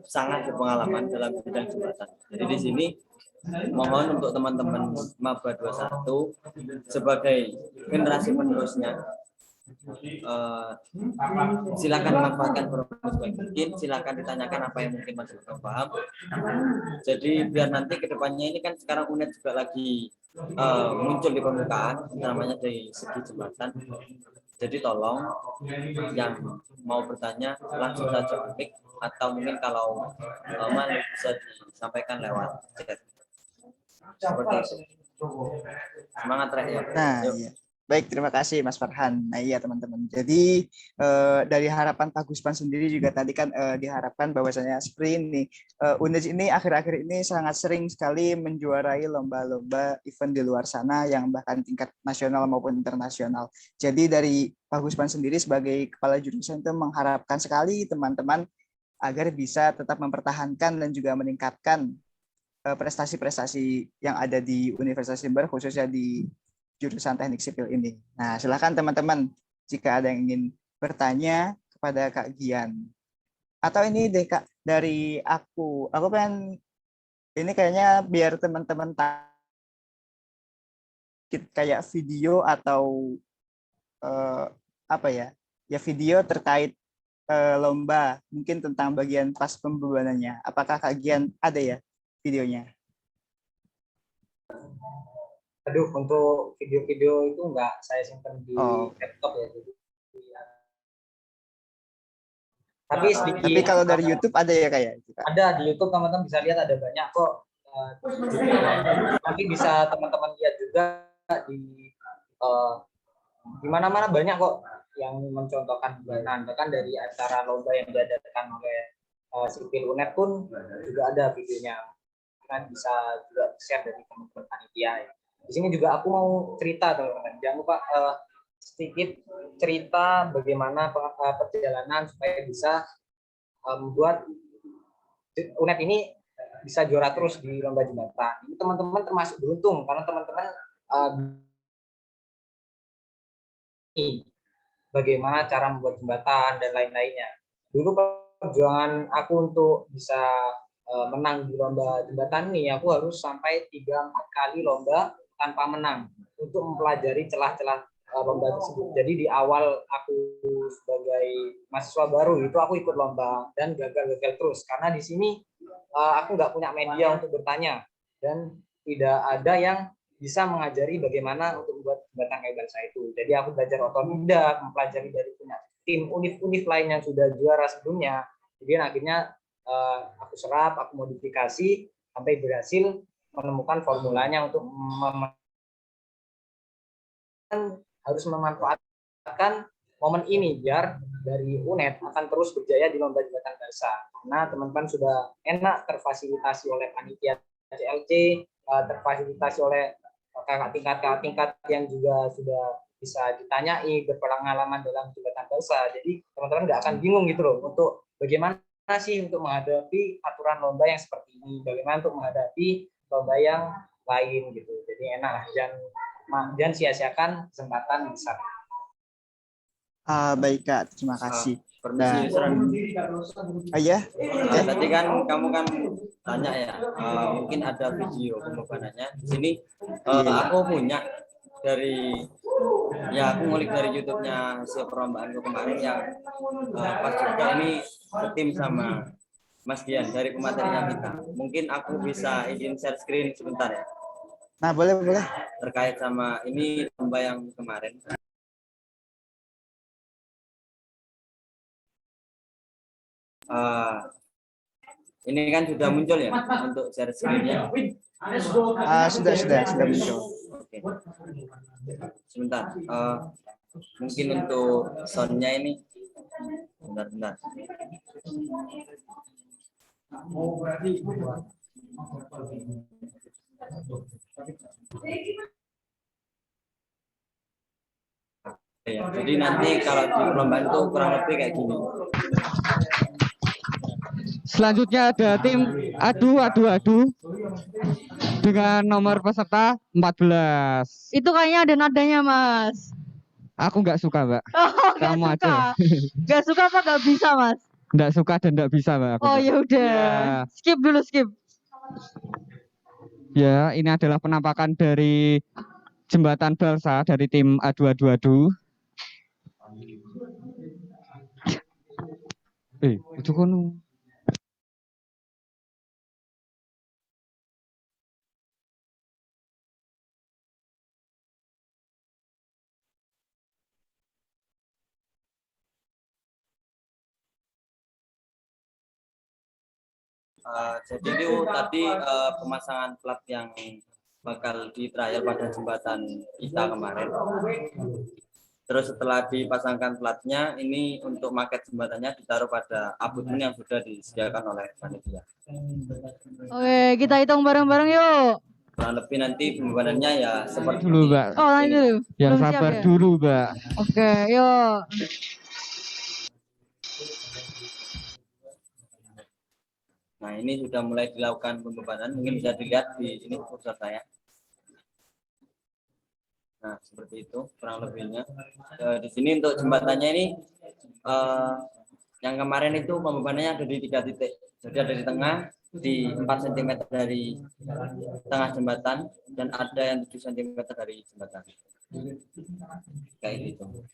sangat berpengalaman dalam bidang jembatan. Jadi di sini mohon untuk teman-teman Maba 21 sebagai generasi penerusnya silakan manfaatkan forum ini sebaik mungkin, silakan ditanyakan apa yang mungkin masih belum paham. Jadi biar nanti kedepannya ini kan sekarang UNED juga lagi muncul di permukaan, namanya dari segi jembatan. Jadi tolong yang mau bertanya langsung saja ketik, atau mungkin kalau malu bisa disampaikan lewat chat. Seperti itu. Semangat Rek ya. Nah, iya. Baik, terima kasih Mas Farhan. Nah, iya teman-teman. Jadi dari harapan Pak Gusman sendiri juga tadi kan diharapkan bahwasanya seperti ini UNED ini akhir-akhir ini sangat sering sekali menjuarai lomba-lomba event di luar sana yang bahkan tingkat nasional maupun internasional. Jadi dari Pak Gusman sendiri sebagai kepala jurusan itu mengharapkan sekali teman-teman agar bisa tetap mempertahankan dan juga meningkatkan prestasi-prestasi yang ada di Universitas Jember, khususnya di jurusan teknik sipil ini. Nah, silakan teman-teman jika ada yang ingin bertanya kepada Kak Gian. Atau ini deh Kak, dari aku pengen ini kayaknya biar teman-teman kayak video atau apa ya video terkait lomba, mungkin tentang bagian pas pembebanannya. Apakah Kak Gian ada ya videonya? Aduh, untuk video-video itu enggak saya simpan di laptop ya. Tapi sedikit. Tapi kalau dari YouTube ada ya kayak? Ada di YouTube, teman-teman bisa lihat, ada banyak kok. Nanti bisa teman-teman lihat juga di mana-mana banyak kok yang mencontohkan pembebanan. Bahkan dari acara lomba yang diadakan oleh Sipil UNED pun juga ada videonya. Kan bisa juga share dari teman-teman panitia ya. Di sini juga aku mau cerita teman-teman. Jangan lupa sedikit cerita bagaimana perjalanan supaya bisa membuat UNED ini bisa juara terus di lomba jembatan. Ini teman-teman termasuk beruntung karena teman-teman bagaimana cara membuat jembatan dan lain-lainnya. Dulu perjuangan aku untuk bisa menang di lomba jembatan ini, aku harus sampai 3-4 kali lomba tanpa menang untuk mempelajari celah-celah lomba tersebut. Jadi di awal aku sebagai mahasiswa baru itu aku ikut lomba dan gagal-gagal terus karena di sini aku nggak punya media untuk bertanya dan tidak ada yang bisa mengajari bagaimana untuk membuat jembatan kayak balsa itu. Jadi aku belajar otodidak, mempelajari dari punya tim univ-univ lain yang sudah juara sebelumnya. Jadi akhirnya aku serap, aku modifikasi sampai berhasil menemukan formulanya untuk harus memanfaatkan momen ini biar dari UNED akan terus berjaya di lomba jembatan balsa. Karena teman-teman sudah enak terfasilitasi oleh panitia CLC, terfasilitasi oleh kakak tingkat yang juga sudah bisa ditanyai berpengalaman dalam jembatan balsa. Jadi teman-teman nggak akan bingung gitu loh untuk bagaimana sih untuk menghadapi aturan lomba yang seperti ini, bagaimana untuk menghadapi lomba yang lain gitu. Jadi enak lah, jangan sia-siakan kesempatan besar. Baik Kak, terima kasih. Permisi, ya. Tadi kan kamu kan tanya ya, mungkin ada video pembebanannya. Di sini aku punya dari aku ngulik dari YouTube-nya hasil perlombaanku kemarin yang pas juga ini setim sama Mas Dian dari pematerinya kita. Mungkin aku bisa izin share screen sebentar ya. Nah, boleh. Terkait sama ini lomba yang kemarin. Ini kan sudah muncul ya untuk share screen-nya. Sudah muncul. Oke. Sebentar. Mungkin untuk sound-nya ini bentar. Ya, jadi nanti kalau di perlombaan itu kurang lebih kayak gini. Selanjutnya ada tim adu dengan nomor peserta 14. Itu kayaknya ada nadanya, Mas. Aku nggak suka, Mbak. Oh, kamu aja. Nggak suka apa nggak bisa, Mas? Nggak suka dan nggak bisa, Mbak. Oh ya udah. Skip dulu. Ya, ini adalah penampakan dari jembatan balsa dari tim adu. Ojo kono. Jadi itu tadi pemasangan plat yang bakal di trial pada jembatan kita kemarin. Terus setelah dipasangkan platnya, ini untuk maket jembatannya ditaruh pada abutmen yang sudah disediakan oleh panitia. Oke, kita hitung bareng-bareng yuk. Kurang lebih nanti pembebanannya ya seperti Dulu, Mbak. Oh, lanjut dulu. Yang Belum siap sabar ya? dulu, Mbak. Oke, yuk. Nah, ini sudah mulai dilakukan pembebanan. Mungkin bisa dilihat di ini kursor saya. Nah, seperti itu kurang lebihnya. Di sini untuk jembatannya ini yang kemarin itu pembebanannya ada di 3 titik. Jadi ada di tengah, di 4 cm dari tengah jembatan, dan ada yang 7 cm dari jembatan. Kayak gitu.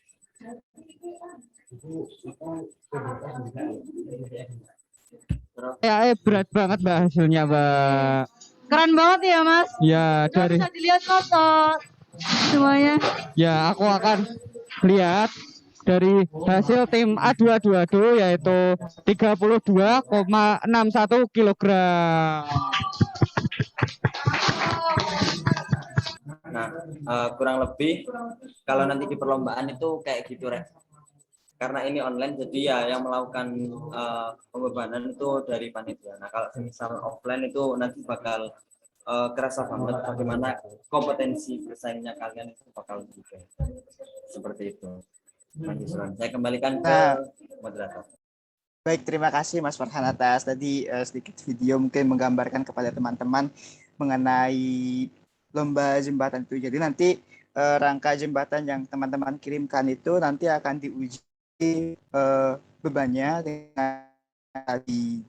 Ya, berat banget Mbak hasilnya, Mbak. Keren banget ya, Mas. Ya, Udah dari bisa dilihat, Mas, semuanya. ya aku akan lihat dari hasil tim A222 yaitu 32,61 kilogram. Nah, kurang lebih kalau nanti di perlombaan itu kayak gitu, Rek. Karena ini online, jadi ya yang melakukan pembebanan itu dari panitia. Nah, kalau misal offline itu nanti bakal kerasa banget bagaimana kompetensi bersaingnya kalian itu bakal juga. Seperti itu. Saya kembalikan ke moderator. Baik, terima kasih Mas Farhan atas tadi sedikit video mungkin menggambarkan kepada teman-teman mengenai lomba jembatan itu. Jadi nanti rangka jembatan yang teman-teman kirimkan itu nanti akan diuji bebannya dengan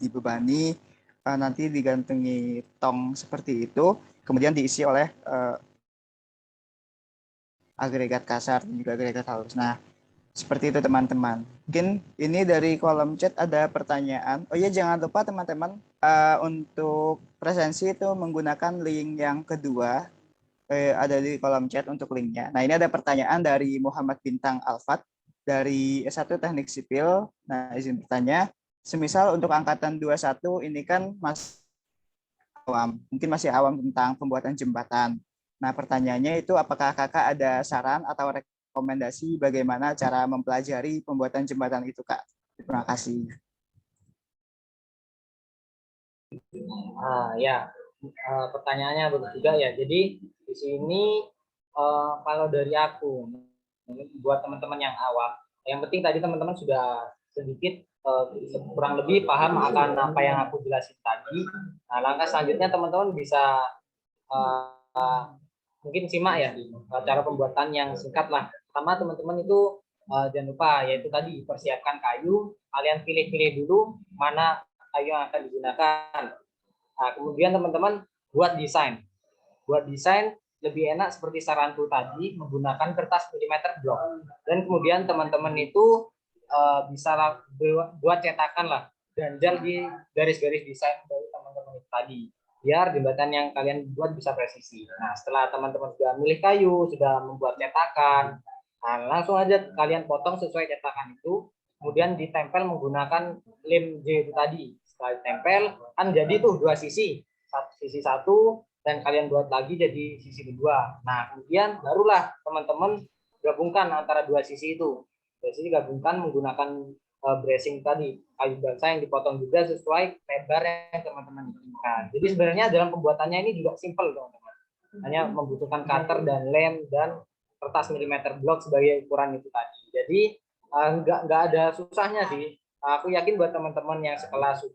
dibebani, nanti digantungi tong seperti itu, kemudian diisi oleh agregat kasar dan juga agregat halus. Nah, seperti itu teman-teman. Mungkin ini dari kolom chat ada pertanyaan. Oh iya, jangan lupa teman-teman untuk presensi itu menggunakan link yang kedua, ada di kolom chat untuk linknya. Nah, ini ada pertanyaan dari Muhammad Bintang Alfat dari S1 Teknik Sipil. Nah, izin bertanya, semisal untuk angkatan 21 ini kan mungkin masih awam tentang pembuatan jembatan. Nah, pertanyaannya itu apakah kakak ada saran atau rekomendasi bagaimana cara mempelajari pembuatan jembatan itu, Kak? Terima kasih. Ya, pertanyaannya begitu juga ya. Jadi di sini kalau dari aku, buat teman-teman yang awam, yang penting tadi teman-teman sudah sedikit kurang lebih paham akan apa yang aku jelasin tadi. Nah, langkah selanjutnya teman-teman bisa mungkin simak ya cara pembuatan yang singkat lah. Pertama teman-teman itu jangan lupa yaitu tadi persiapkan kayu, kalian pilih-pilih dulu mana kayu yang akan digunakan. Nah, kemudian teman-teman buat desain. Buat desain lebih enak seperti saranku tadi menggunakan kertas milimeter blok. Dan kemudian teman-teman itu bisa buat cetakan lah, ganjal di garis-garis desain dari teman-teman tadi. Biar jembatan yang kalian buat bisa presisi. Nah, setelah teman-teman sudah milih kayu, sudah membuat cetakan, nah, langsung aja kalian potong sesuai cetakan itu, kemudian ditempel menggunakan lem J itu tadi. Setelah ditempel, kan jadi tuh dua sisi. Sisi satu, dan kalian buat lagi jadi sisi kedua. Nah, kemudian barulah teman-teman gabungkan antara dua sisi itu. Jadi gabungkan menggunakan bracing tadi, kayu balsa yang dipotong juga sesuai lebar yang teman-teman inginkan. Jadi sebenarnya dalam pembuatannya ini juga simple, teman-teman. Hanya membutuhkan cutter dan lem dan kertas milimeter blok sebagai ukuran itu tadi. Jadi nggak ada susahnya sih. Aku yakin buat teman-teman yang sekelas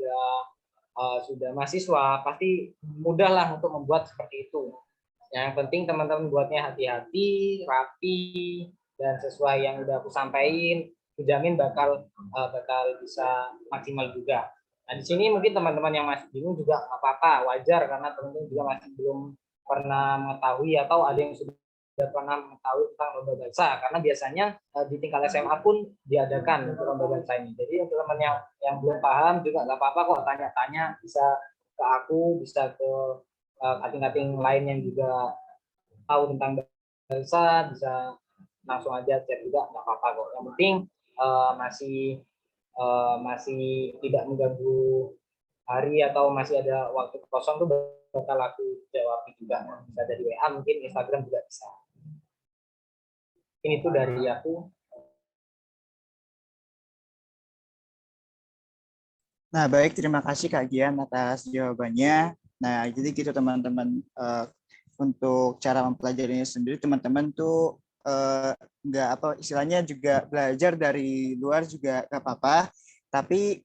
sudah mahasiswa pasti mudah lah untuk membuat seperti itu. Yang penting teman-teman buatnya hati-hati, rapi, dan sesuai yang udah aku sampaikan, dijamin bakal bisa maksimal juga. Nah, di sini mungkin teman-teman yang masih bingung juga nggak apa-apa, wajar karena teman-teman juga masih belum pernah mengetahui atau ada yang sudah pernah mengetahui tentang lomba balsa, karena biasanya di tingkat SMA pun diadakan untuk lomba balsa ini. Jadi untuk teman yang belum paham juga nggak apa-apa kok, tanya-tanya, bisa ke aku, bisa ke kating-kating lain yang juga tahu tentang balsa, bisa langsung aja chat juga, nggak apa-apa kok. Yang penting masih tidak mengganggu hari atau masih ada waktu kosong tuh bakal aku jawab juga. Bisa dari WA, mungkin Instagram juga bisa. Ini tuh dari aku. Nah, baik, terima kasih Kak Gian atas jawabannya. Nah, jadi gitu teman-teman, untuk cara mempelajarinya sendiri, teman-teman tuh nggak apa istilahnya juga belajar dari luar juga nggak apa-apa. Tapi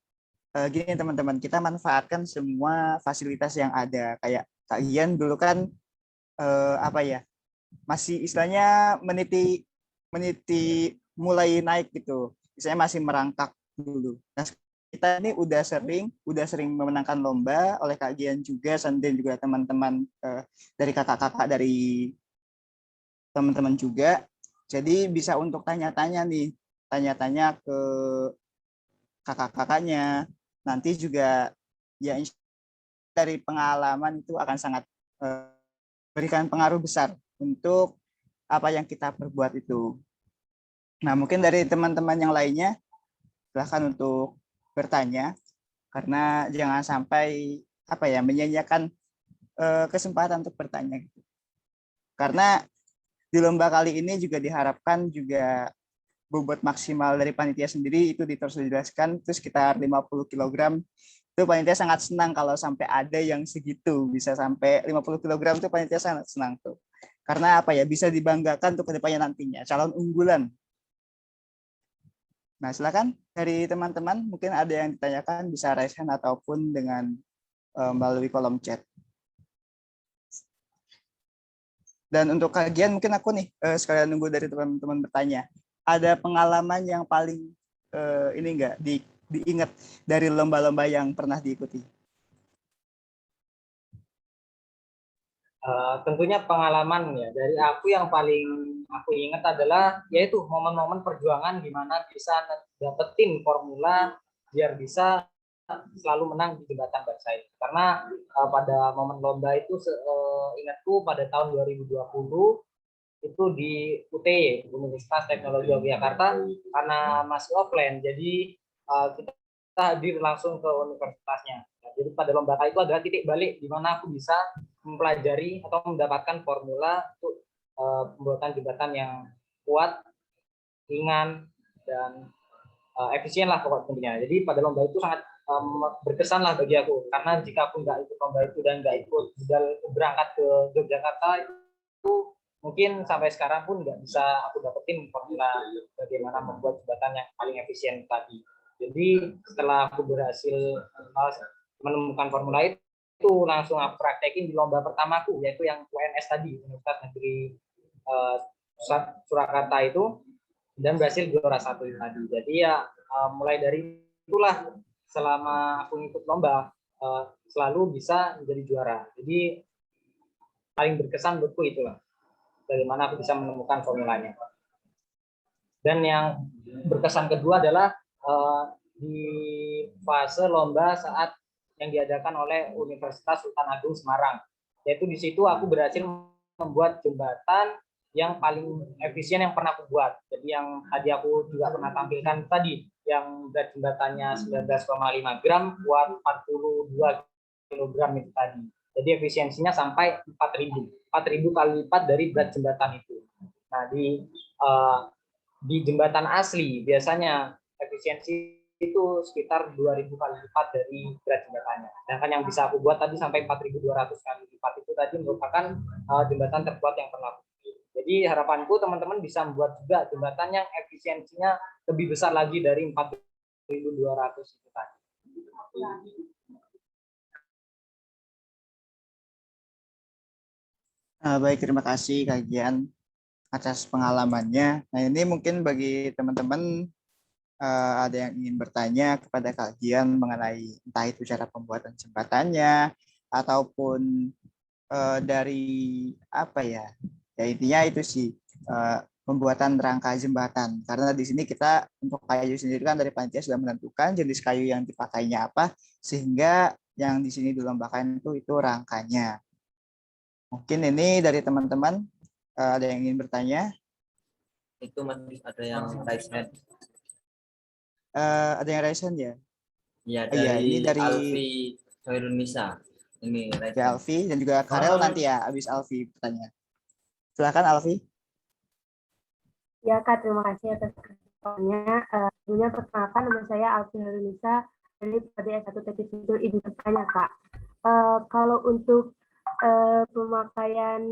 gini teman-teman, kita manfaatkan semua fasilitas yang ada. Kayak Kak Gian dulu kan apa ya, masih istilahnya meniti mulai naik gitu. Misalnya masih merangkak dulu. Nah, kita ini udah sering memenangkan lomba oleh Kak Gian juga, dan juga teman-teman dari kakak-kakak dari teman-teman juga. Jadi bisa untuk tanya-tanya ke kakak-kakaknya. Nanti juga ya dari pengalaman itu akan sangat berikan pengaruh besar untuk apa yang kita perbuat itu. Nah, mungkin dari teman-teman yang lainnya silahkan untuk bertanya, karena jangan sampai apa ya menyia-nyiakan kesempatan untuk bertanya gitu. Karena di lomba kali ini juga diharapkan juga bobot maksimal dari panitia sendiri itu terus dijelaskan itu sekitar 50 kg. Itu panitia sangat senang kalau sampai ada yang segitu, bisa sampai 50 kg itu panitia sangat senang tuh. Karena apa ya, bisa dibanggakan untuk kedepannya nantinya, calon unggulan. Nah, silakan dari teman-teman, mungkin ada yang ditanyakan, bisa raise hand ataupun dengan melalui kolom chat. Dan untuk kajian mungkin aku nih sekalian nunggu dari teman-teman bertanya. Ada pengalaman yang paling ini enggak diingat dari lomba-lomba yang pernah diikuti? Tentunya pengalaman ya dari aku yang paling aku ingat adalah yaitu momen-momen perjuangan di mana bisa dapetin formula biar bisa selalu menang di jembatan balsa itu. Karena pada momen lomba itu ingatku pada tahun 2020 itu di UTY, Universitas Teknologi Yogyakarta, karena masih offline, jadi kita hadir langsung ke universitasnya. Jadi pada lomba itu adalah titik balik di mana aku bisa mempelajari atau mendapatkan formula untuk pembuatan jembatan yang kuat, ringan, dan efisien lah pokoknya. Jadi pada lomba itu sangat berkesan lah bagi aku, karena jika aku nggak ikut lomba itu dan nggak ikut berangkat ke Yogyakarta itu mungkin sampai sekarang pun nggak bisa aku dapetin formula bagaimana membuat jembatan yang paling efisien tadi. Jadi setelah aku berhasil menemukan formula itu langsung aku praktekin di lomba pertamaku, yaitu yang UNS tadi, Universitas Negeri Surakarta itu, dan berhasil juara 1 tadi. Jadi ya mulai dari itulah selama aku ikut lomba selalu bisa menjadi juara. Jadi paling berkesan buatku itulah bagaimana aku bisa menemukan formulanya. Dan yang berkesan kedua adalah di fase lomba saat yang diadakan oleh Universitas Sultan Agung Semarang. Yaitu di situ aku berhasil membuat jembatan yang paling efisien yang pernah aku buat. Jadi yang tadi aku juga pernah tampilkan tadi, yang berat jembatannya 19,5 gram buat 42 kg itu tadi. Jadi efisiensinya sampai 4.000 kali lipat dari berat jembatan itu. Nah, di jembatan asli biasanya efisiensi itu sekitar 2.000 kali lipat dari berat jembatannya. Sedangkan yang bisa aku buat tadi sampai 4.200 kali lipat itu tadi merupakan jembatan terkuat yang pernah aku buat. Jadi harapanku teman-teman bisa membuat juga jembatan yang efisiensinya lebih besar lagi dari 4.200 itu tadi. Baik, terima kasih Kak Gian atas pengalamannya. Nah, ini mungkin bagi teman-teman ada yang ingin bertanya kepada Kak Gian mengenai entah itu cara pembuatan jembatannya ataupun dari apa ya, Ya intinya itu sih pembuatan rangka jembatan. Karena di sini kita untuk kayu sendiri kan dari panitia sudah menentukan jenis kayu yang dipakainya apa, sehingga yang di sini dilombakan itu rangkanya. Mungkin ini dari teman-teman ada yang ingin bertanya? Itu masih ada yang raise hand. Ada yang raise hand ya? Ya, Iya, ini dari Alfi Khairunisa. Ini raise hand. Alfi dan juga Karel nanti ya, habis Alfi bertanya. Silakan Alfi. Ya Kak, terima kasih atas kesempatannya. Sebelumnya perkenalkan, nama saya Alfi Harunisa dari Prodi S1 Teknik Sipil. Izin bertanya Kak, kalau untuk pemakaian,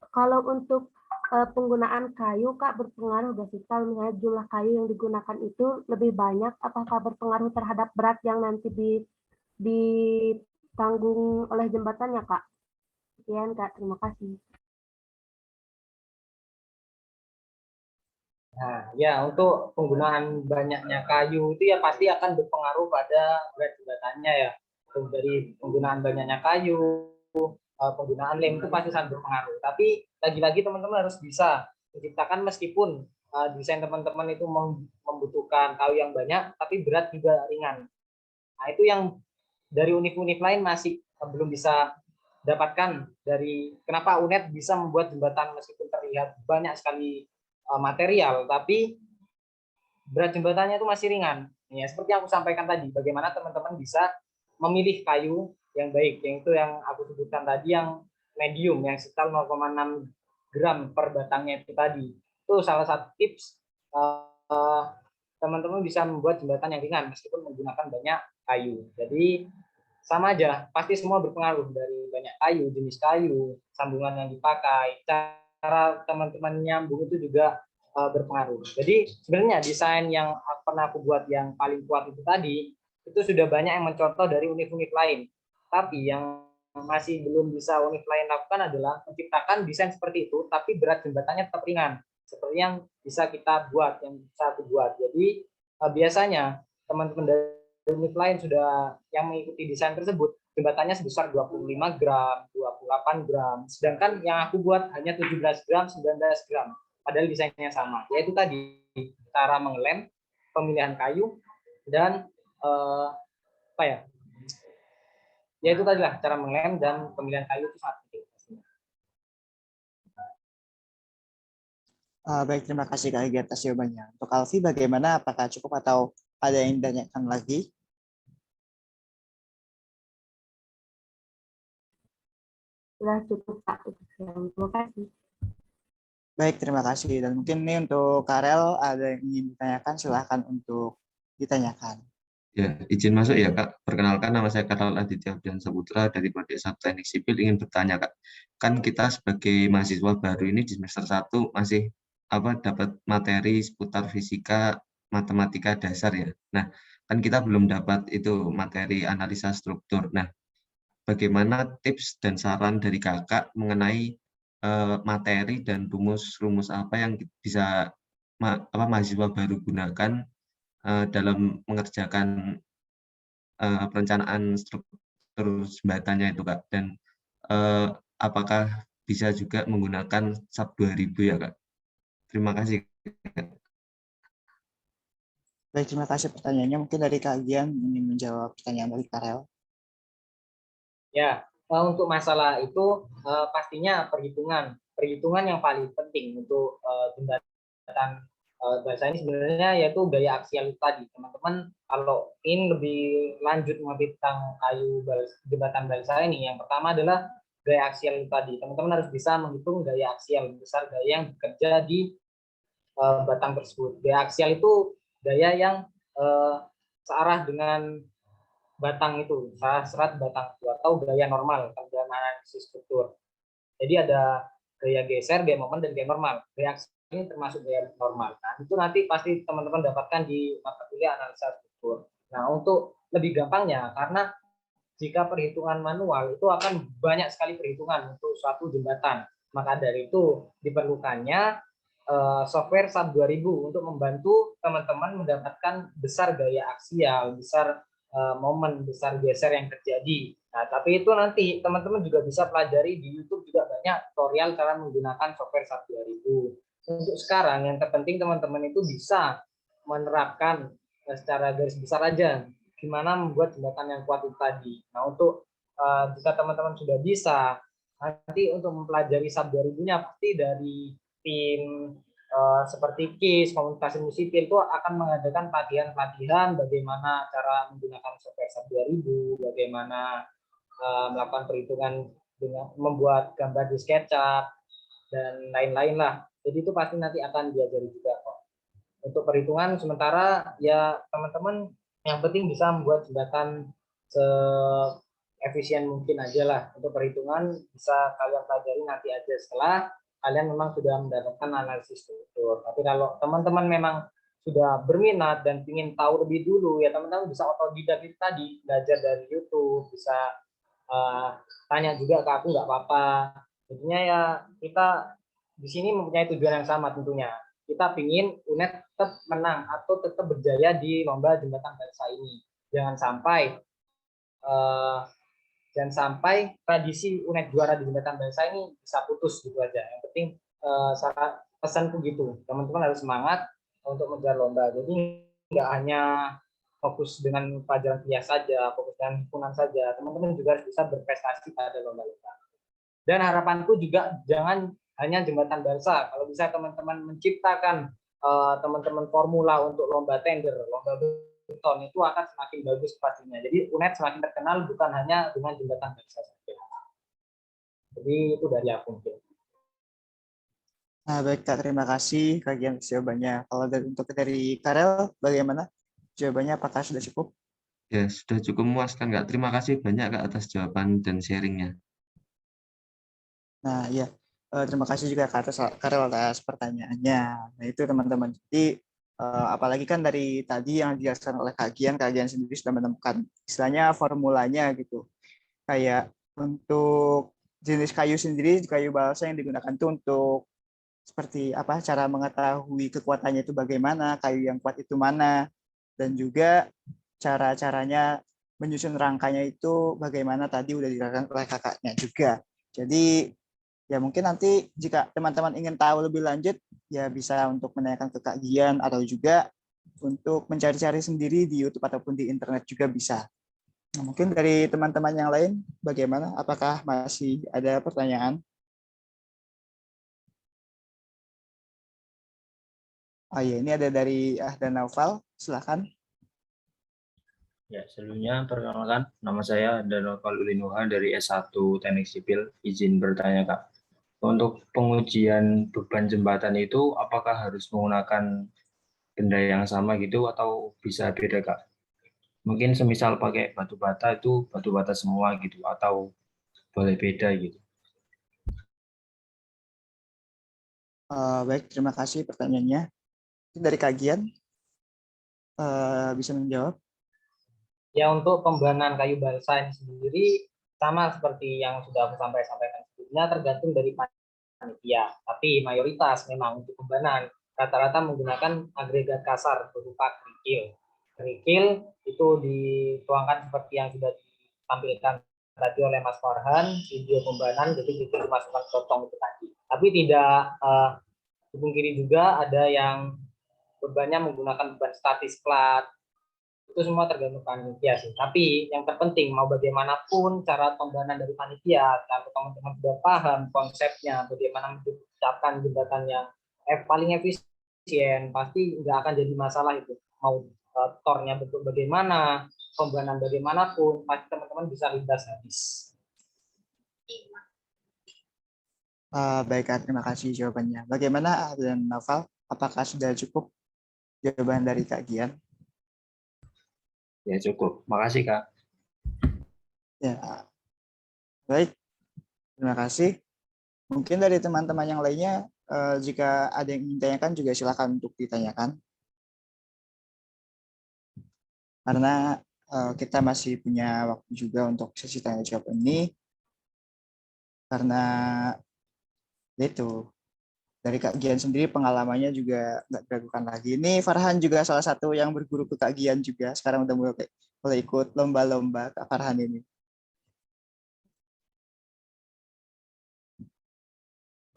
kalau untuk penggunaan kayu Kak berpengaruh gak sih? Kalau misalnya jumlah kayu yang digunakan itu lebih banyak, apakah berpengaruh terhadap berat yang nanti ditanggung oleh jembatannya Kak? Sekian Kak, terima kasih. Nah, ya untuk penggunaan banyaknya kayu itu ya pasti akan berpengaruh pada berat jembatannya ya. Dari penggunaan banyaknya kayu, penggunaan lem itu pasti sangat berpengaruh. Tapi lagi-lagi teman-teman harus bisa menciptakan meskipun desain teman-teman itu membutuhkan kayu yang banyak, tapi berat juga ringan. Nah itu yang dari univ-univ lain masih belum bisa dapatkan dari kenapa UNED bisa membuat jembatan meskipun terlihat banyak sekali material, tapi berat jembatannya itu masih ringan. Ya, seperti yang aku sampaikan tadi, bagaimana teman-teman bisa memilih kayu yang baik, yang itu yang aku sebutkan tadi, yang medium, yang sekitar 0,6 gram per batangnya itu tadi. Itu salah satu tips teman-teman bisa membuat jembatan yang ringan meskipun menggunakan banyak kayu. Jadi sama aja, pasti semua berpengaruh dari banyak kayu, jenis kayu, sambungan yang dipakai, cara teman-teman nyambung itu juga berpengaruh. Jadi sebenarnya desain yang pernah aku buat yang paling kuat itu tadi, itu sudah banyak yang mencontoh dari univ-univ lain. Tapi yang masih belum bisa univ lain lakukan adalah menciptakan desain seperti itu, tapi berat jembatannya tetap ringan. Seperti yang bisa kita buat, yang bisa aku buat. Jadi biasanya teman-teman dari univ lain sudah yang mengikuti desain tersebut, jembatannya sebesar 25 gram, 28 gram. Sedangkan yang aku buat hanya 17 gram, 19 gram. Padahal desainnya sama. Yaitu tadi, cara mengelem, pemilihan kayu, dan apa ya? Yaitu tadi lah, cara mengelem dan pemilihan kayu itu sangat penting. Baik, terima kasih Kak Egy atas jawabannya. Untuk Alfi bagaimana? Apakah cukup atau ada yang ditanyakan lagi? Sudah cukup Kak. Terima kasih. Baik, terima kasih. Dan mungkin ini untuk Karel ada yang ingin ditanyakan, silahkan untuk ditanyakan. Ya, izin masuk ya Kak. Perkenalkan, nama saya Karel Aditya Abdian Saputra dari Prodi S1 Teknik Sipil. Ingin bertanya Kak, kan kita sebagai mahasiswa baru ini di semester 1 masih dapat materi seputar fisika, matematika dasar ya. Nah, kan kita belum dapat itu materi analisa struktur. Nah, bagaimana tips dan saran dari Kakak mengenai materi dan rumus-rumus apa yang bisa mahasiswa baru gunakan dalam mengerjakan perencanaan struktur jembatannya itu Kak, dan apakah bisa juga menggunakan SAP 2000 ya Kak? Terima kasih. Baik, terima kasih pertanyaannya. Mungkin dari Kak Gian ingin menjawab pertanyaan dari Karel. Ya, untuk masalah itu pastinya perhitungan yang paling penting untuk jembatan bahasa ini sebenarnya yaitu gaya aksial tadi. Teman-teman kalau ingin lebih lanjut mengerti tentang jembatan balsa ini, yang pertama adalah gaya aksial tadi. Teman-teman harus bisa menghitung gaya aksial besar gaya yang bekerja di batang tersebut. Gaya aksial itu gaya yang searah dengan batang itu, serat batang itu, atau gaya normal dalam analisis struktur. Jadi ada gaya geser, gaya momen, dan gaya normal. Gaya aksial ini termasuk gaya normal. Nah, itu nanti pasti teman-teman dapatkan di mata kuliah analisa struktur. Nah, untuk lebih gampangnya, karena jika perhitungan manual itu akan banyak sekali perhitungan untuk suatu jembatan. Maka dari itu diperlukannya software SAP 2000 untuk membantu teman-teman mendapatkan besar gaya aksial, besar momen, besar geser yang terjadi. Nah, tapi itu nanti teman-teman juga bisa pelajari di YouTube juga banyak banyak tutorial cara menggunakan software SAP 2000. Untuk sekarang yang terpenting teman-teman itu bisa menerapkan secara garis besar aja gimana membuat jembatan yang kuat itu tadi. Nah, untuk jika teman-teman sudah bisa, nanti untuk mempelajari SAP 2000-nya pasti dari tim seperti KIS, komunikasi sipil itu akan mengadakan pelatihan-pelatihan bagaimana cara menggunakan software SAP 2000, bagaimana melakukan perhitungan dengan membuat gambar di SketchUp dan lain-lain lah. Jadi itu pasti nanti akan diajari juga kok. Untuk perhitungan sementara ya teman-teman yang penting bisa membuat jembatan seefisien mungkin aja lah. Untuk perhitungan bisa kalian pelajari nanti aja setelah kalian memang sudah mendapatkan analisis struktur. Tapi kalau teman-teman memang sudah berminat dan ingin tahu lebih dulu, ya teman-teman bisa otodidak itu tadi, belajar dari YouTube, bisa tanya juga ke aku, nggak apa-apa. Jadinya ya kita di sini mempunyai tujuan yang sama tentunya. Kita ingin UNED tetap menang atau tetap berjaya di lomba jembatan bangsa ini. Jangan sampai tradisi UNED juara di jembatan bangsa ini bisa putus gitu aja. Yang penting pesanku gitu, teman-teman harus semangat untuk mengejar lomba. Jadi nggak hanya fokus dengan pelajaran kuliah saja, fokus dengan himpunan saja, teman-teman juga harus bisa berprestasi pada lomba-lomba. Dan harapanku juga jangan hanya jembatan bangsa, kalau bisa teman-teman menciptakan teman-teman formula untuk lomba tender, lomba beton, itu akan semakin bagus pastinya. Jadi UNED semakin terkenal bukan hanya dengan jembatan bangsa saja. Jadi itu dari aku mungkin. Nah, baik Kak, terima kasih kajian jawabannya. Kalau untuk dari Karel, bagaimana jawabannya? Apakah sudah cukup? Ya, sudah cukup memuaskan Kak. Terima kasih banyak Kak atas jawaban dan sharingnya. Nah, ya. Terima kasih juga Kak Karel atas pertanyaannya. Nah, itu teman-teman. Jadi, apalagi kan dari tadi yang dijelaskan oleh Kak Gian sendiri sudah menemukan istilahnya formulanya gitu. Kayak untuk jenis kayu sendiri, kayu balsa yang digunakan itu untuk seperti apa cara mengetahui kekuatannya itu bagaimana, kayu yang kuat itu mana, dan juga cara-caranya menyusun rangkanya itu bagaimana tadi udah dijelaskan oleh kakaknya juga. Jadi ya mungkin nanti jika teman-teman ingin tahu lebih lanjut, ya bisa untuk menanyakan ke Kak Gian atau juga untuk mencari-cari sendiri di YouTube ataupun di internet juga bisa. Nah, mungkin dari teman-teman yang lain bagaimana? Apakah masih ada pertanyaan? Oh iya, ini ada dari Ahdan Naufal, silakan. Ya, sebelumnya perkenalkan, nama saya Danoval Ulinuha dari S1 Teknik Sipil. Izin bertanya, Kak. Untuk pengujian beban jembatan itu, apakah harus menggunakan benda yang sama gitu atau bisa beda, Kak? Mungkin semisal pakai batu bata itu batu bata semua gitu, atau boleh beda gitu. Baik, terima kasih pertanyaannya. Dari kajian bisa menjawab. Ya, untuk pembanan kayu balsa ini sendiri sama seperti yang sudah aku sampaikan sebelumnya, tergantung dari panitia. Tapi mayoritas memang untuk pembanan rata-rata menggunakan agregat kasar berupa kerikil. Kerikil itu dituangkan seperti yang sudah ditampilkan tadi oleh Mas Farhan, video pembanan, jadi kerikil dimasukkan ke tong itu tadi. Tapi tidak dipungkiri juga ada yang bebannya menggunakan beban statis plat. Itu semua tergantung panitia sih. Tapi yang terpenting mau bagaimanapun cara pembanan dari panitia, kalau teman-teman sudah paham konsepnya, bagaimana menciptakan jembatan yang paling efisien, pasti nggak akan jadi masalah itu. Mau tornya bentuk bagaimana, pembanan bagaimanapun, pasti teman-teman bisa lintas habis. Baik, terima kasih jawabannya. Bagaimana dan Naufal? Apakah sudah cukup jawaban dari Kak Gian? Ya cukup, makasih Kak. Ya, baik, terima kasih. Mungkin dari teman-teman yang lainnya, jika ada yang ingin ditanyakan juga silakan untuk ditanyakan. Karena kita masih punya waktu juga untuk sesi tanya jawab ini. Karena itu dari Kak Gian sendiri pengalamannya juga nggak diragukan lagi. Ini Farhan juga salah satu yang berguru ke Kak Gian juga. Sekarang udah mulai ikut lomba-lomba Kak Farhan ini.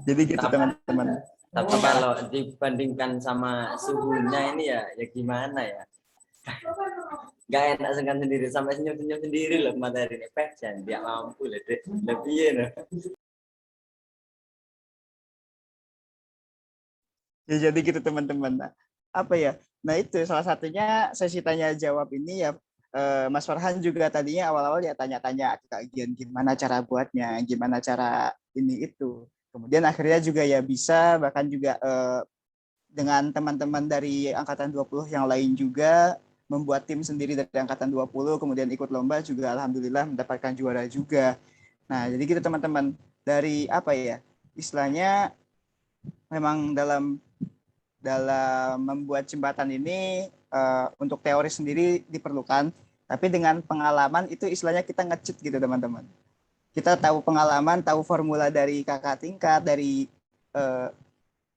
Jadi gitu teman-teman. Tapi kalau dibandingkan sama suhunya ini ya gimana ya? Gak enak segan sendiri, sampai senyum-senyum sendiri loh materi ini. Jangan dia mampu lebih ya. Ya jadi gitu teman-teman. Nah, apa ya? Nah itu salah satunya sesi tanya jawab ini ya. Mas Farhan juga tadinya awal-awal ya tanya-tanya ke Kak Gian gimana cara buatnya, gimana cara ini itu. Kemudian akhirnya juga ya bisa, bahkan juga dengan teman-teman dari Angkatan 20 yang lain juga membuat tim sendiri dari Angkatan 20, kemudian ikut lomba juga alhamdulillah mendapatkan juara juga. Nah jadi gitu teman-teman, dari apa ya, istilahnya memang dalam membuat jembatan ini untuk teori sendiri diperlukan, tapi dengan pengalaman itu istilahnya kita nge-cheat gitu teman-teman. Kita tahu pengalaman, tahu formula dari kakak tingkat, dari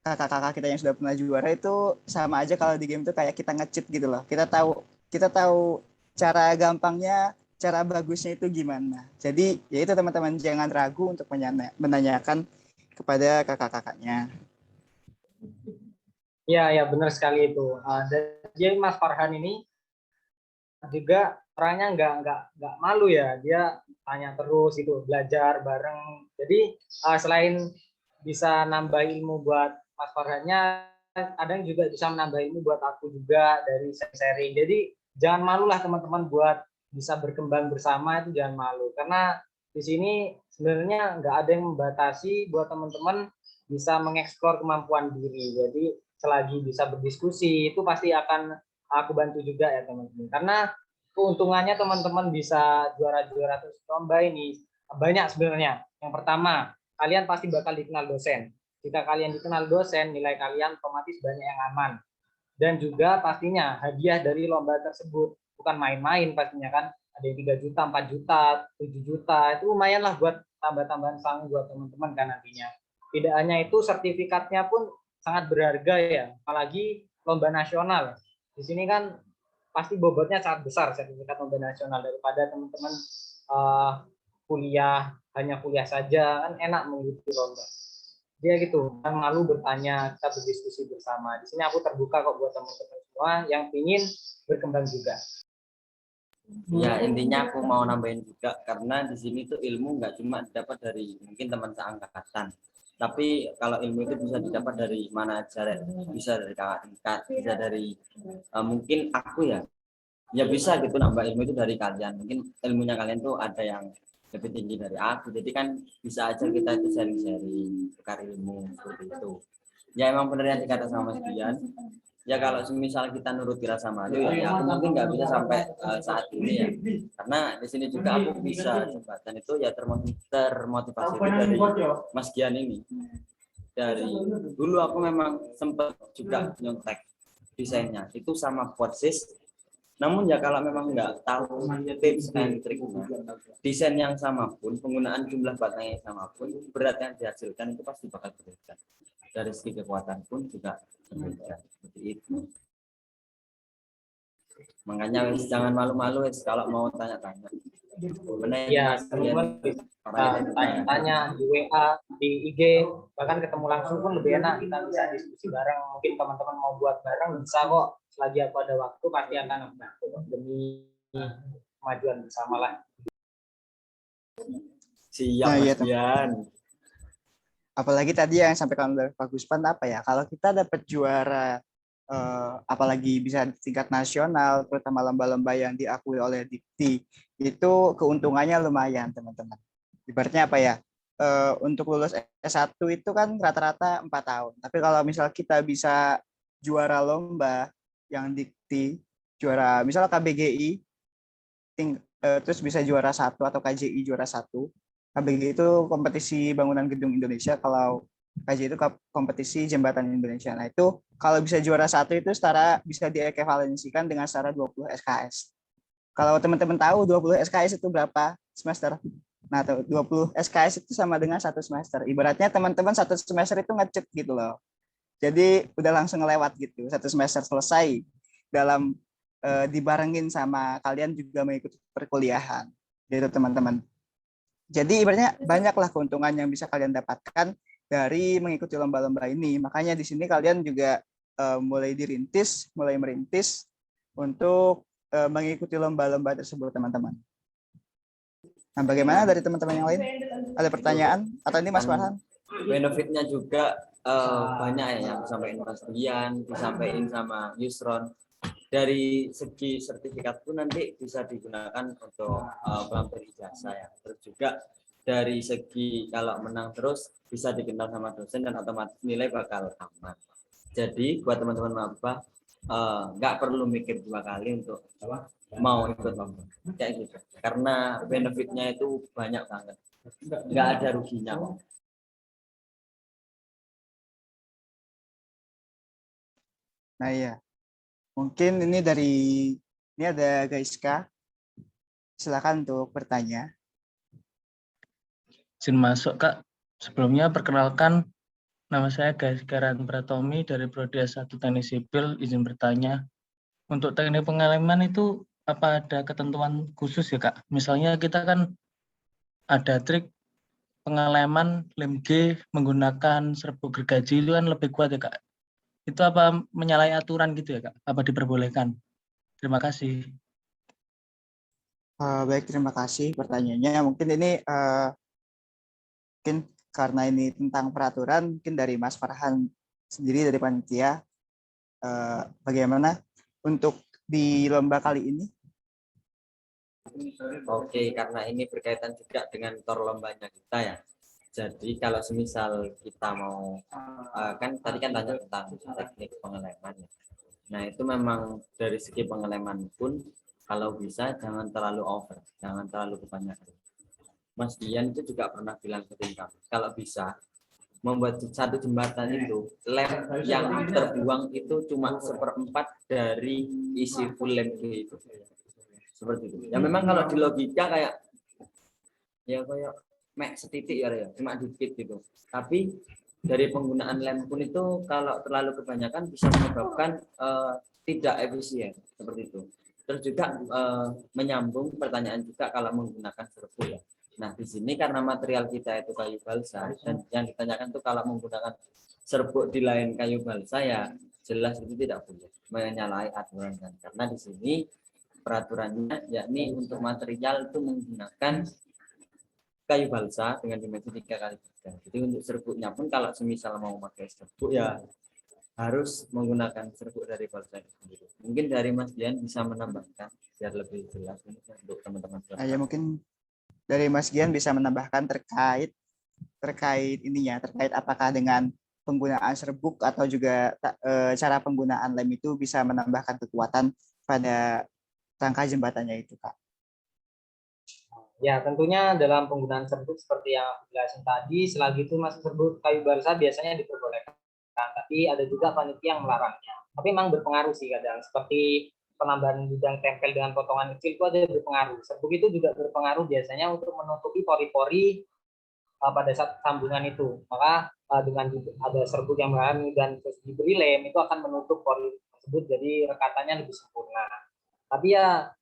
kakak-kakak kita yang sudah pernah juara itu sama aja kalau di game itu kayak kita nge-cheat gitu loh. Kita tahu cara gampangnya, cara bagusnya itu gimana. Jadi ya itu teman-teman, jangan ragu untuk menanyakan kepada kakak-kakaknya. Ya benar sekali itu. Jadi Mas Farhan ini juga orangnya nggak malu ya. Dia tanya terus itu, belajar bareng. Jadi selain bisa nambah ilmu buat Mas Farhannya, kadang juga bisa menambah ilmu buat aku juga dari sharing. Jadi jangan malu lah teman-teman buat bisa berkembang bersama, itu jangan malu. Karena di sini sebenarnya nggak ada yang membatasi buat teman-teman bisa mengeksplor kemampuan diri. Jadi selagi bisa berdiskusi itu pasti akan aku bantu juga ya teman-teman. Karena keuntungannya teman-teman bisa juara-juara terus lomba ini banyak sebenarnya. Yang pertama, kalian pasti bakal dikenal dosen. Jika kalian dikenal dosen, nilai kalian otomatis banyak yang aman. Dan juga pastinya hadiah dari lomba tersebut bukan main-main pastinya kan. Ada yang 3 juta, 4 juta, 7 juta, itu lumayan lah buat tambah-tambahan sang buat teman-teman kan nantinya. Tidak hanya itu, sertifikatnya pun sangat berharga ya, apalagi lomba nasional. Di sini kan pasti bobotnya sangat besar sertifikat lomba nasional, daripada teman-teman hanya kuliah saja, kan enak mengikuti lomba. Dia gitu, kan malu bertanya, kita berdiskusi bersama. Di sini aku terbuka kok buat teman-teman semua yang ingin berkembang juga. Ya intinya aku mau nambahin juga, karena di sini tuh ilmu nggak cuma didapat dari mungkin teman seangkatan, tapi kalau ilmu itu bisa didapat dari mana aja, bisa dari kakak tingkat, bisa dari mungkin aku ya bisa gitu nambah ilmu itu dari kalian. Mungkin ilmunya kalian tuh ada yang lebih tinggi dari aku, jadi kan bisa aja kita itu sharing-sharing tukar ilmu seperti itu. Ya emang benar yang dikata sama Mas Dian. Ya kalau misal kita nuruti rasa malu ya aku mungkin nggak bisa sampai saat ini ya, karena di sini juga aku bisa jembatan itu ya termotivasi dari Mas Gian ini. Dari dulu aku memang sempat juga nyontek desainnya itu sama Quadsis, namun ya kalau memang nggak tahu tips dan triknya, desain yang sama pun, penggunaan jumlah batang yang sama pun, berat yang dihasilkan itu pasti bakal berbeda. Dari segi kekuatan pun juga berbeda, seperti itu. Makanya jangan malu-malu kalau mau tanya-tanya. Ya, teman-teman tanya di WA, di IG, bahkan ketemu langsung pun lebih enak, kita bisa diskusi bareng. Mungkin teman-teman mau buat bareng bisa kok, selagi aku ada waktu pasti akan membantu demi kemajuan bersama lah. Siap Mas Dian. Apalagi tadi yang sampaikan oleh Pak Guspan, apa ya, kalau kita dapat juara apalagi bisa di tingkat nasional, terutama lomba-lomba yang diakui oleh Dikti, itu keuntungannya lumayan teman-teman. Ibaratnya apa ya, untuk lulus S1 itu kan rata-rata 4 tahun, tapi kalau misal kita bisa juara lomba yang Dikti, juara misal KBGI, terus bisa juara 1 atau KJI juara 1. KBGI itu kompetisi bangunan gedung Indonesia, kalau KJI itu kompetisi jembatan Indonesia. Nah itu kalau bisa juara 1 itu setara bisa diekuivalensikan dengan setara 20 SKS. Kalau teman-teman tahu 20 SKS itu berapa semester? Nah 20 SKS itu sama dengan 1 semester. Ibaratnya teman-teman 1 semester itu nge-cheat gitu loh. Jadi udah langsung ngelewat gitu. 1 semester selesai dalam dibarengin sama kalian juga mengikuti perkuliahan. Gitu teman-teman. Jadi ibaratnya banyaklah keuntungan yang bisa kalian dapatkan dari mengikuti lomba-lomba ini. Makanya di sini kalian juga mulai merintis untuk mengikuti lomba-lomba tersebut, teman-teman. Nah, bagaimana dari teman-teman yang lain? Ada pertanyaan? Atau ini Mas Farhan? Benefitnya juga banyak ya, yang disampaikan Mas Dian, disampaikan sama Yusron. Dari segi sertifikat pun nanti bisa digunakan untuk pelamar ijazah ya. Terus juga dari segi kalau menang terus bisa dikenal sama dosen dan otomatis nilai bakal aman. Jadi buat teman-teman maba nggak perlu mikir 2 kali untuk mau ikut lomba kayak gitu. Karena benefitnya itu banyak banget, nggak ada ruginya. Nah iya, mungkin ini ada Gaiska. Silakan untuk bertanya. Izin masuk Kak. Sebelumnya perkenalkan, nama saya Gaiskaran Pratomi dari Prodi S1 Teknik Sipil. Izin bertanya, untuk teknik pengeleman itu apa ada ketentuan khusus ya Kak? Misalnya kita kan ada trik pengeleman lem G menggunakan serbuk gergaji itu kan lebih kuat ya Kak. Itu apa menyalahi aturan gitu ya Kak? Apa diperbolehkan? Terima kasih. Baik, terima kasih pertanyaannya. Mungkin ini mungkin karena ini tentang peraturan, mungkin dari Mas Farhan sendiri dari panitia, bagaimana untuk di lomba kali ini? Oke, karena ini berkaitan juga dengan tor lombanya kita ya. Jadi kalau semisal kita mau kan tadi kan tanya tentang teknik pengeleman ya. Nah itu memang dari segi pengeleman pun kalau bisa jangan terlalu over, jangan terlalu kebanyakan. Mas Dian itu juga pernah bilang ke tim kami, kalau bisa membuat satu jembatan itu lem yang terbuang itu cuma 1/4 dari isi full lem itu. Seperti itu. Ya memang kalau di logika kayak mek setitik ya, cuma dikit gitu. Tapi dari penggunaan lem pun itu kalau terlalu kebanyakan bisa menyebabkan tidak efisien seperti itu. Terus juga menyambung pertanyaan juga kalau menggunakan serbuk ya. Nah di sini karena material kita itu kayu balsa dan yang ditanyakan tuh kalau menggunakan serbuk di lain kayu balsa ya jelas itu tidak boleh menyalahi aturan kan. Karena di sini peraturannya yakni untuk material itu menggunakan kayu balsa dengan dimensi 3x3. Jadi untuk serbuknya pun kalau semisal mau pakai serbuk ya harus menggunakan serbuk dari balsa itu sendiri. Mungkin dari Mas Dian bisa menambahkan biar lebih jelas untuk teman-teman. Ya mungkin dari Mas Dian bisa menambahkan terkait apakah dengan penggunaan serbuk atau juga cara penggunaan lem itu bisa menambahkan kekuatan pada rangka jembatannya itu, Kak. Ya, tentunya dalam penggunaan serbuk seperti yang aku jelasin tadi, selagi itu masih serbuk kayu balsa biasanya diperbolehkan. Tapi ada juga panitia yang melarangnya. Tapi memang berpengaruh sih kadang. Seperti penambahan bidang tempel dengan potongan kecil itu ada berpengaruh. Serbuk itu juga berpengaruh biasanya untuk menutupi pori-pori pada saat sambungan itu. Maka dengan ada serbuk yang melarang dan terus diberi lem itu akan menutup pori tersebut, jadi rekatannya lebih sempurna. Tapi ya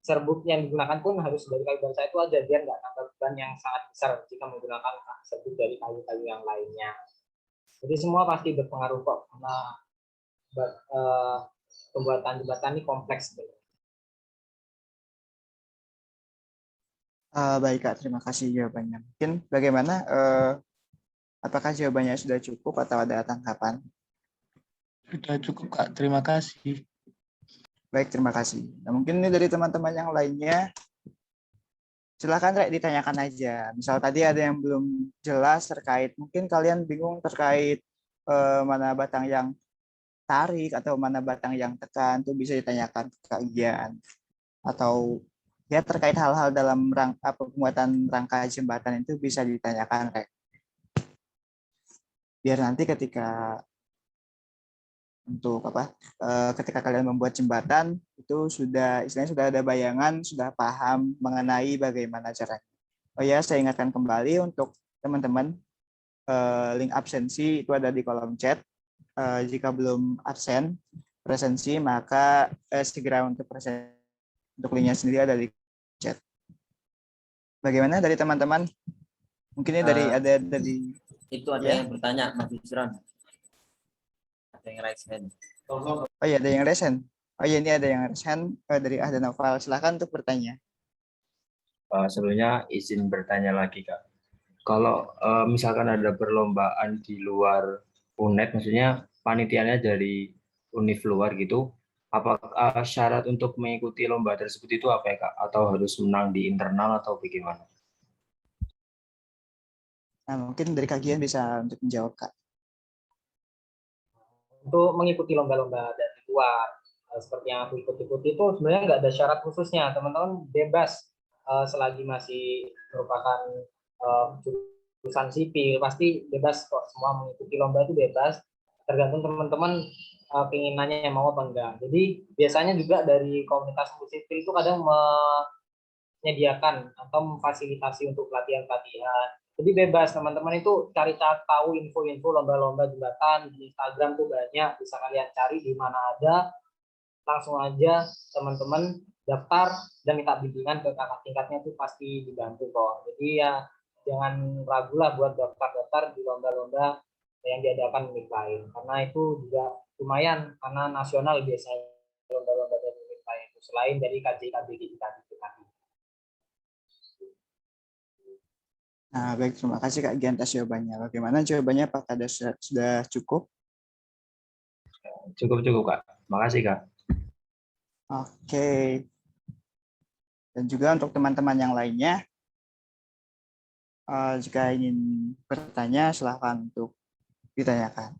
serbuk yang digunakan pun harus dari kayu balsa itu aja biar nggak nambah beban yang sangat besar jika menggunakan serbuk dari kayu-kayu yang lainnya. Jadi semua pasti berpengaruh kok karena pembuatan jembatan ini kompleks. Baik Kak, terima kasih jawabannya. Mungkin bagaimana? Apakah jawabannya sudah cukup atau ada tanggapan? Sudah cukup Kak, terima kasih. Baik, terima kasih. Nah, mungkin ini dari teman-teman yang lainnya, silakan Rek ditanyakan aja. Misal tadi ada yang belum jelas terkait, mungkin kalian bingung terkait mana batang yang tarik atau mana batang yang tekan, itu bisa ditanyakan ke Kak Gian. Atau ya terkait hal-hal dalam pembuatan rangka jembatan itu bisa ditanyakan Rek. Biar nanti ketika ketika kalian membuat jembatan itu istilahnya sudah ada bayangan, sudah paham mengenai bagaimana caranya. Oh ya, saya ingatkan kembali untuk teman-teman, link absensi itu ada di kolom chat. Jika belum absen presensi maka segera untuk present. Untuk linknya sendiri ada di chat. Bagaimana dari teman-teman? Mungkin ada dari itu ada ya. yang bertanya, Mas Bisran. Ada yang raise hand. Oh iya, ada yang raise hand. Oh iya, ini ada yang raise hand dari Ahda Noval. Silakan untuk bertanya. Sebelumnya izin bertanya lagi, Kak. Kalau misalkan ada perlombaan di luar UNED, maksudnya panitianya dari univ luar gitu, apakah syarat untuk mengikuti lomba tersebut itu apa ya, Kak? Atau harus menang di internal atau bagaimana? Nah, mungkin dari kajian bisa untuk menjawab, Kak. Untuk mengikuti lomba-lomba dari luar, seperti yang aku ikuti itu sebenarnya nggak ada syarat khususnya. Teman-teman bebas selagi masih merupakan jurusan sipil, pasti bebas kok, semua mengikuti lomba itu bebas. Tergantung teman-teman keinginannya yang mau apa enggak. Jadi biasanya juga dari komunitas sipil itu kadang menyediakan atau memfasilitasi untuk pelatihan-pelatihan. Jadi bebas, teman-teman itu cari tahu info-info lomba-lomba jembatan di Instagram tuh banyak, bisa kalian cari di mana ada, langsung aja teman-teman daftar dan minta bimbingan ke kakak tingkatnya tuh pasti dibantu kok. Jadi ya jangan ragu lah buat daftar-daftar di lomba-lomba yang diadakan unit lain, karena itu juga lumayan, karena nasional biasanya lomba-lomba dari unit lain itu selain dari KJ-KBG kita. Nah, baik, terima kasih Kak Gian atas jawabannya. Bagaimana jawabannya, Pak? Sudah cukup? Cukup, Kak. Makasih, Kak. Oke. Dan juga untuk teman-teman yang lainnya, jika ingin bertanya, silahkan untuk ditanyakan.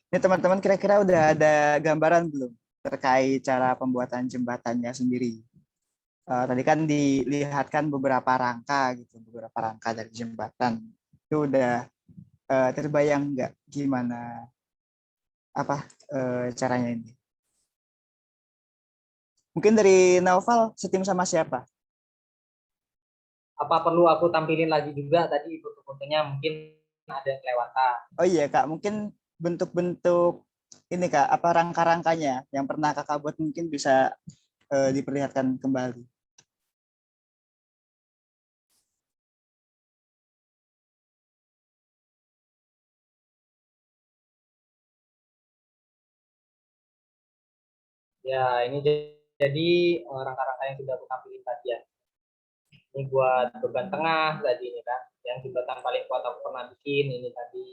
Ini teman-teman kira-kira udah ada gambaran belum terkait cara pembuatan jembatannya sendiri? Tadi kan dilihatkan beberapa rangka gitu, beberapa rangka dari jembatan. Itu udah terbayang nggak gimana caranya ini? Mungkin dari Naufal, setim sama siapa? Apa perlu aku tampilin lagi juga tadi foto-fotonya, mungkin ada yang kelewatan. Oh iya Kak, mungkin bentuk-bentuk ini Kak, apa rangka-rangkanya yang pernah Kakak buat mungkin bisa diperlihatkan kembali. Ya, ini jadi rangka-rangka yang sudah aku tampilin tadi ya. Ini buat beban tengah tadi ini kan, yang jembatan paling kuat aku pernah bikin ini tadi.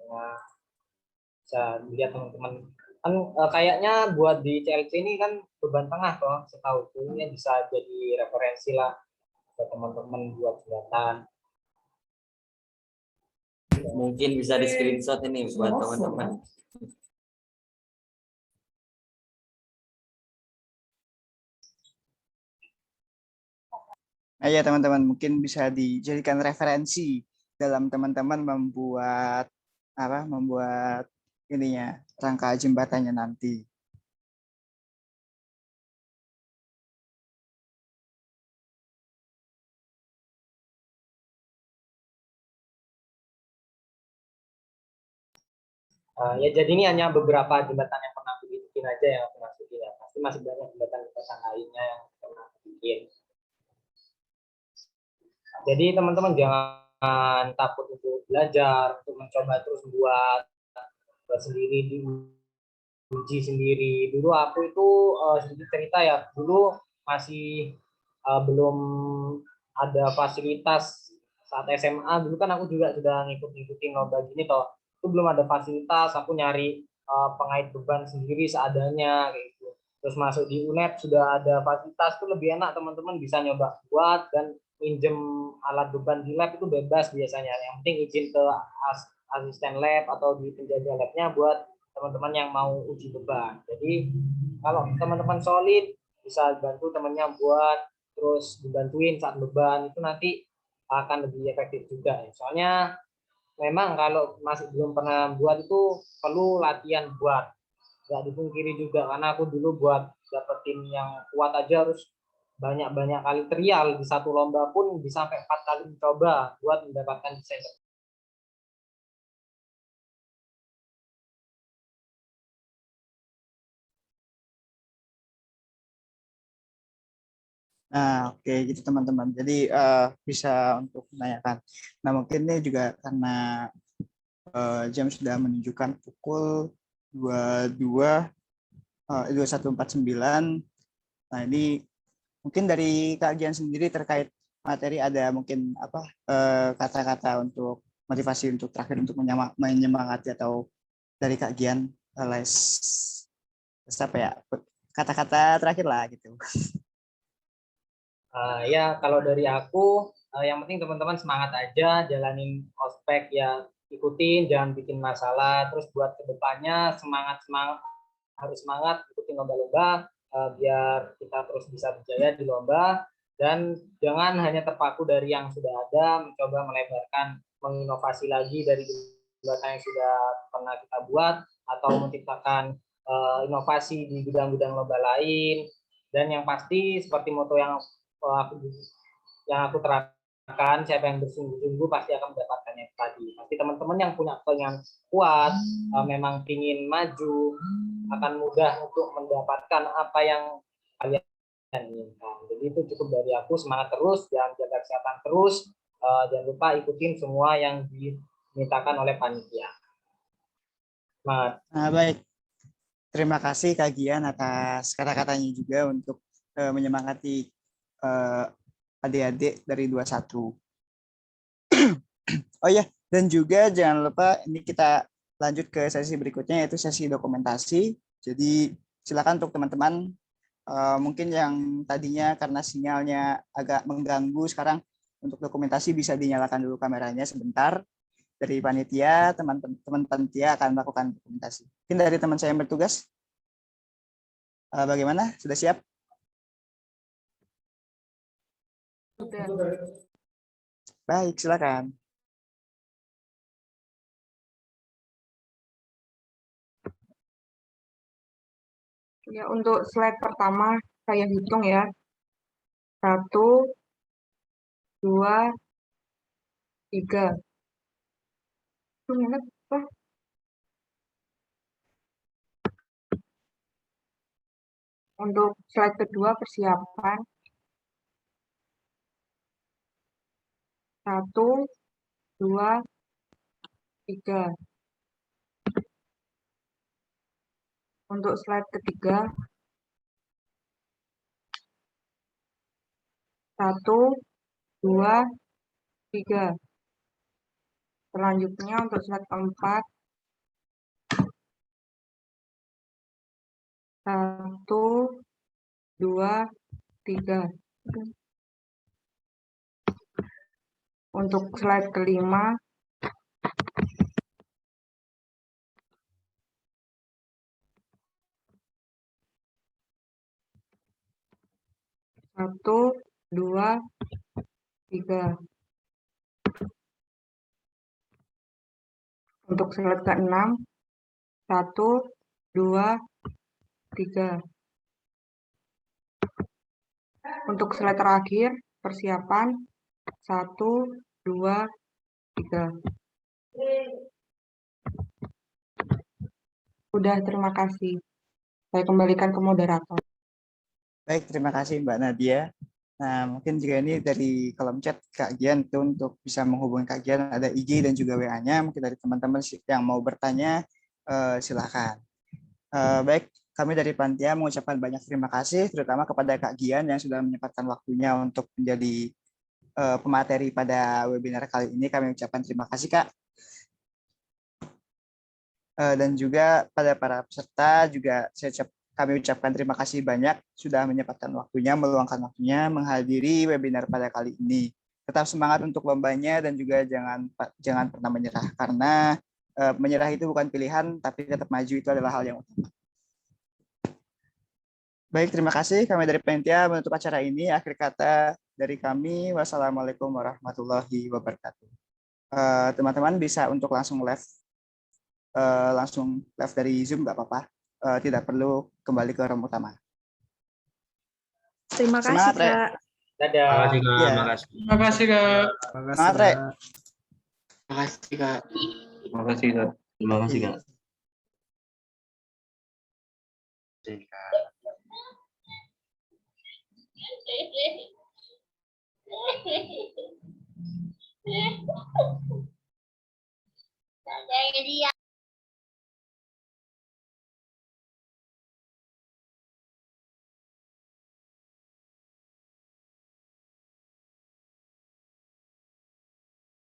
Nah, bisa dilihat teman-teman kan kayaknya buat di CLC ini kan beban tengah toh, setahu ini bisa jadi referensi lah buat teman-teman buat jembatan. Mungkin bisa di screenshot ini buat teman-teman. Nah, ya teman-teman, mungkin bisa dijadikan referensi dalam teman-teman membuat ininya rangka jembatannya nanti. Ya jadi ini hanya beberapa jembatan yang pernah aku bikin aja yang aku masukin ya. Pasti masih banyak jembatan-jembatan lainnya yang pernah aku bikin. Jadi teman-teman jangan takut untuk belajar, untuk mencoba terus buat sendiri, diuji sendiri. Dulu aku itu sedikit cerita ya, dulu masih belum ada fasilitas saat SMA. Dulu kan aku juga sudah ngikut-ngikutin lomba gini toh. Itu belum ada fasilitas, aku nyari pengait beban sendiri seadanya kayak gitu. Terus masuk di UNED sudah ada fasilitas, itu lebih enak, teman-teman bisa nyoba buat dan minjem alat beban di lab itu bebas biasanya. Yang penting izin ke asisten lab atau di penjaga labnya buat teman-teman yang mau uji beban. Jadi kalau teman-teman solid bisa bantu temannya buat, terus dibantuin saat beban, itu nanti akan lebih efektif juga ya. Soalnya memang kalau masih belum pernah buat itu perlu latihan buat. Nggak dipungkiri juga, karena aku dulu buat dapetin yang kuat aja harus banyak-banyak kali trial, di satu lomba pun bisa sampai 4 kali mencoba buat mendapatkan desain. Nah, oke gitu teman-teman. Jadi bisa untuk menanyakan. Nah, mungkin ini juga karena jam sudah menunjukkan pukul 21.49. Nah, ini mungkin dari kajian sendiri terkait materi ada mungkin apa kata-kata untuk motivasi untuk terakhir untuk menyemangati atau dari kajian les apa ya kata-kata terakhir lah gitu. Ya kalau dari aku yang penting teman-teman semangat aja, jalanin ospek ya, ikutin, jangan bikin masalah. Terus buat kedepannya semangat harus semangat ikutin lomba-lomba biar kita terus bisa berjaya di lomba, dan jangan hanya terpaku dari yang sudah ada, mencoba melebarkan, menginovasi lagi dari jembatan yang sudah pernah kita buat atau menciptakan inovasi di bidang-bidang lomba lain. Dan yang pasti seperti moto yang aku terapkan, siapa yang bersungguh-sungguh pasti akan mendapatkannya tadi. Pasti teman-teman yang punya pengen kuat, memang ingin maju, akan mudah untuk mendapatkan apa yang kalian inginkan. Jadi itu cukup dari aku, semangat terus, jangan jaga kesehatan terus, jangan lupa ikutin semua yang dimintakan oleh panitia. Semangat. Nah, baik. Terima kasih Kak Gian atas kata-katanya juga untuk menyemangati adik-adik dari 21. Oh ya, dan juga jangan lupa ini kita lanjut ke sesi berikutnya yaitu sesi dokumentasi. Jadi silakan untuk teman-teman mungkin yang tadinya karena sinyalnya agak mengganggu, sekarang untuk dokumentasi bisa dinyalakan dulu kameranya sebentar. Dari panitia, teman-teman panitia akan melakukan dokumentasi. Mungkin dari teman saya yang bertugas, bagaimana? Sudah siap? Sudah. Baik, silakan. Ya, untuk slide pertama saya hitung ya. 1, 2, 3. Untuk slide kedua persiapan. 1, 2, 3. Untuk slide ketiga. 1, 2, 3. Selanjutnya untuk slide keempat. 1, 2, 3. Untuk slide kelima. 1, 2, 3. Untuk slide ke-6, 1, 2, 3. Untuk slide terakhir, persiapan 1, 2, 3. Udah, terima kasih. Saya kembalikan ke moderator. Baik, terima kasih Mbak Nadia. Nah, mungkin juga ini dari kolom chat Kak Gian itu untuk bisa menghubungi Kak Gian, ada IG dan juga WA-nya. Mungkin dari teman-teman yang mau bertanya, silakan. Baik, kami dari Panitia mengucapkan banyak terima kasih, terutama kepada Kak Gian yang sudah menyempatkan waktunya untuk menjadi pemateri pada webinar kali ini. Kami ucapkan terima kasih Kak. Dan juga pada para peserta juga kami ucapkan terima kasih banyak sudah menyempatkan waktunya, meluangkan waktunya menghadiri webinar pada kali ini. Tetap semangat untuk lombanya dan juga jangan pernah menyerah, karena menyerah itu bukan pilihan, tapi tetap maju itu adalah hal yang utama. Baik, terima kasih. Kami dari Panitia menutup acara ini. Akhir kata dari kami, wassalamualaikum warahmatullahi wabarakatuh. Teman-teman bisa untuk langsung live dari Zoom, nggak apa-apa. Tidak perlu kembali ke room utama. Terima kasih, Kak. Dadah. Terima kasih, Kak. Ya. Terima kasih, Kak. Semangat, Re. Terima kasih, Kak. Terima kasih Kak. Terima kasih Kak. Terima kasih, Kak. Sampai dia.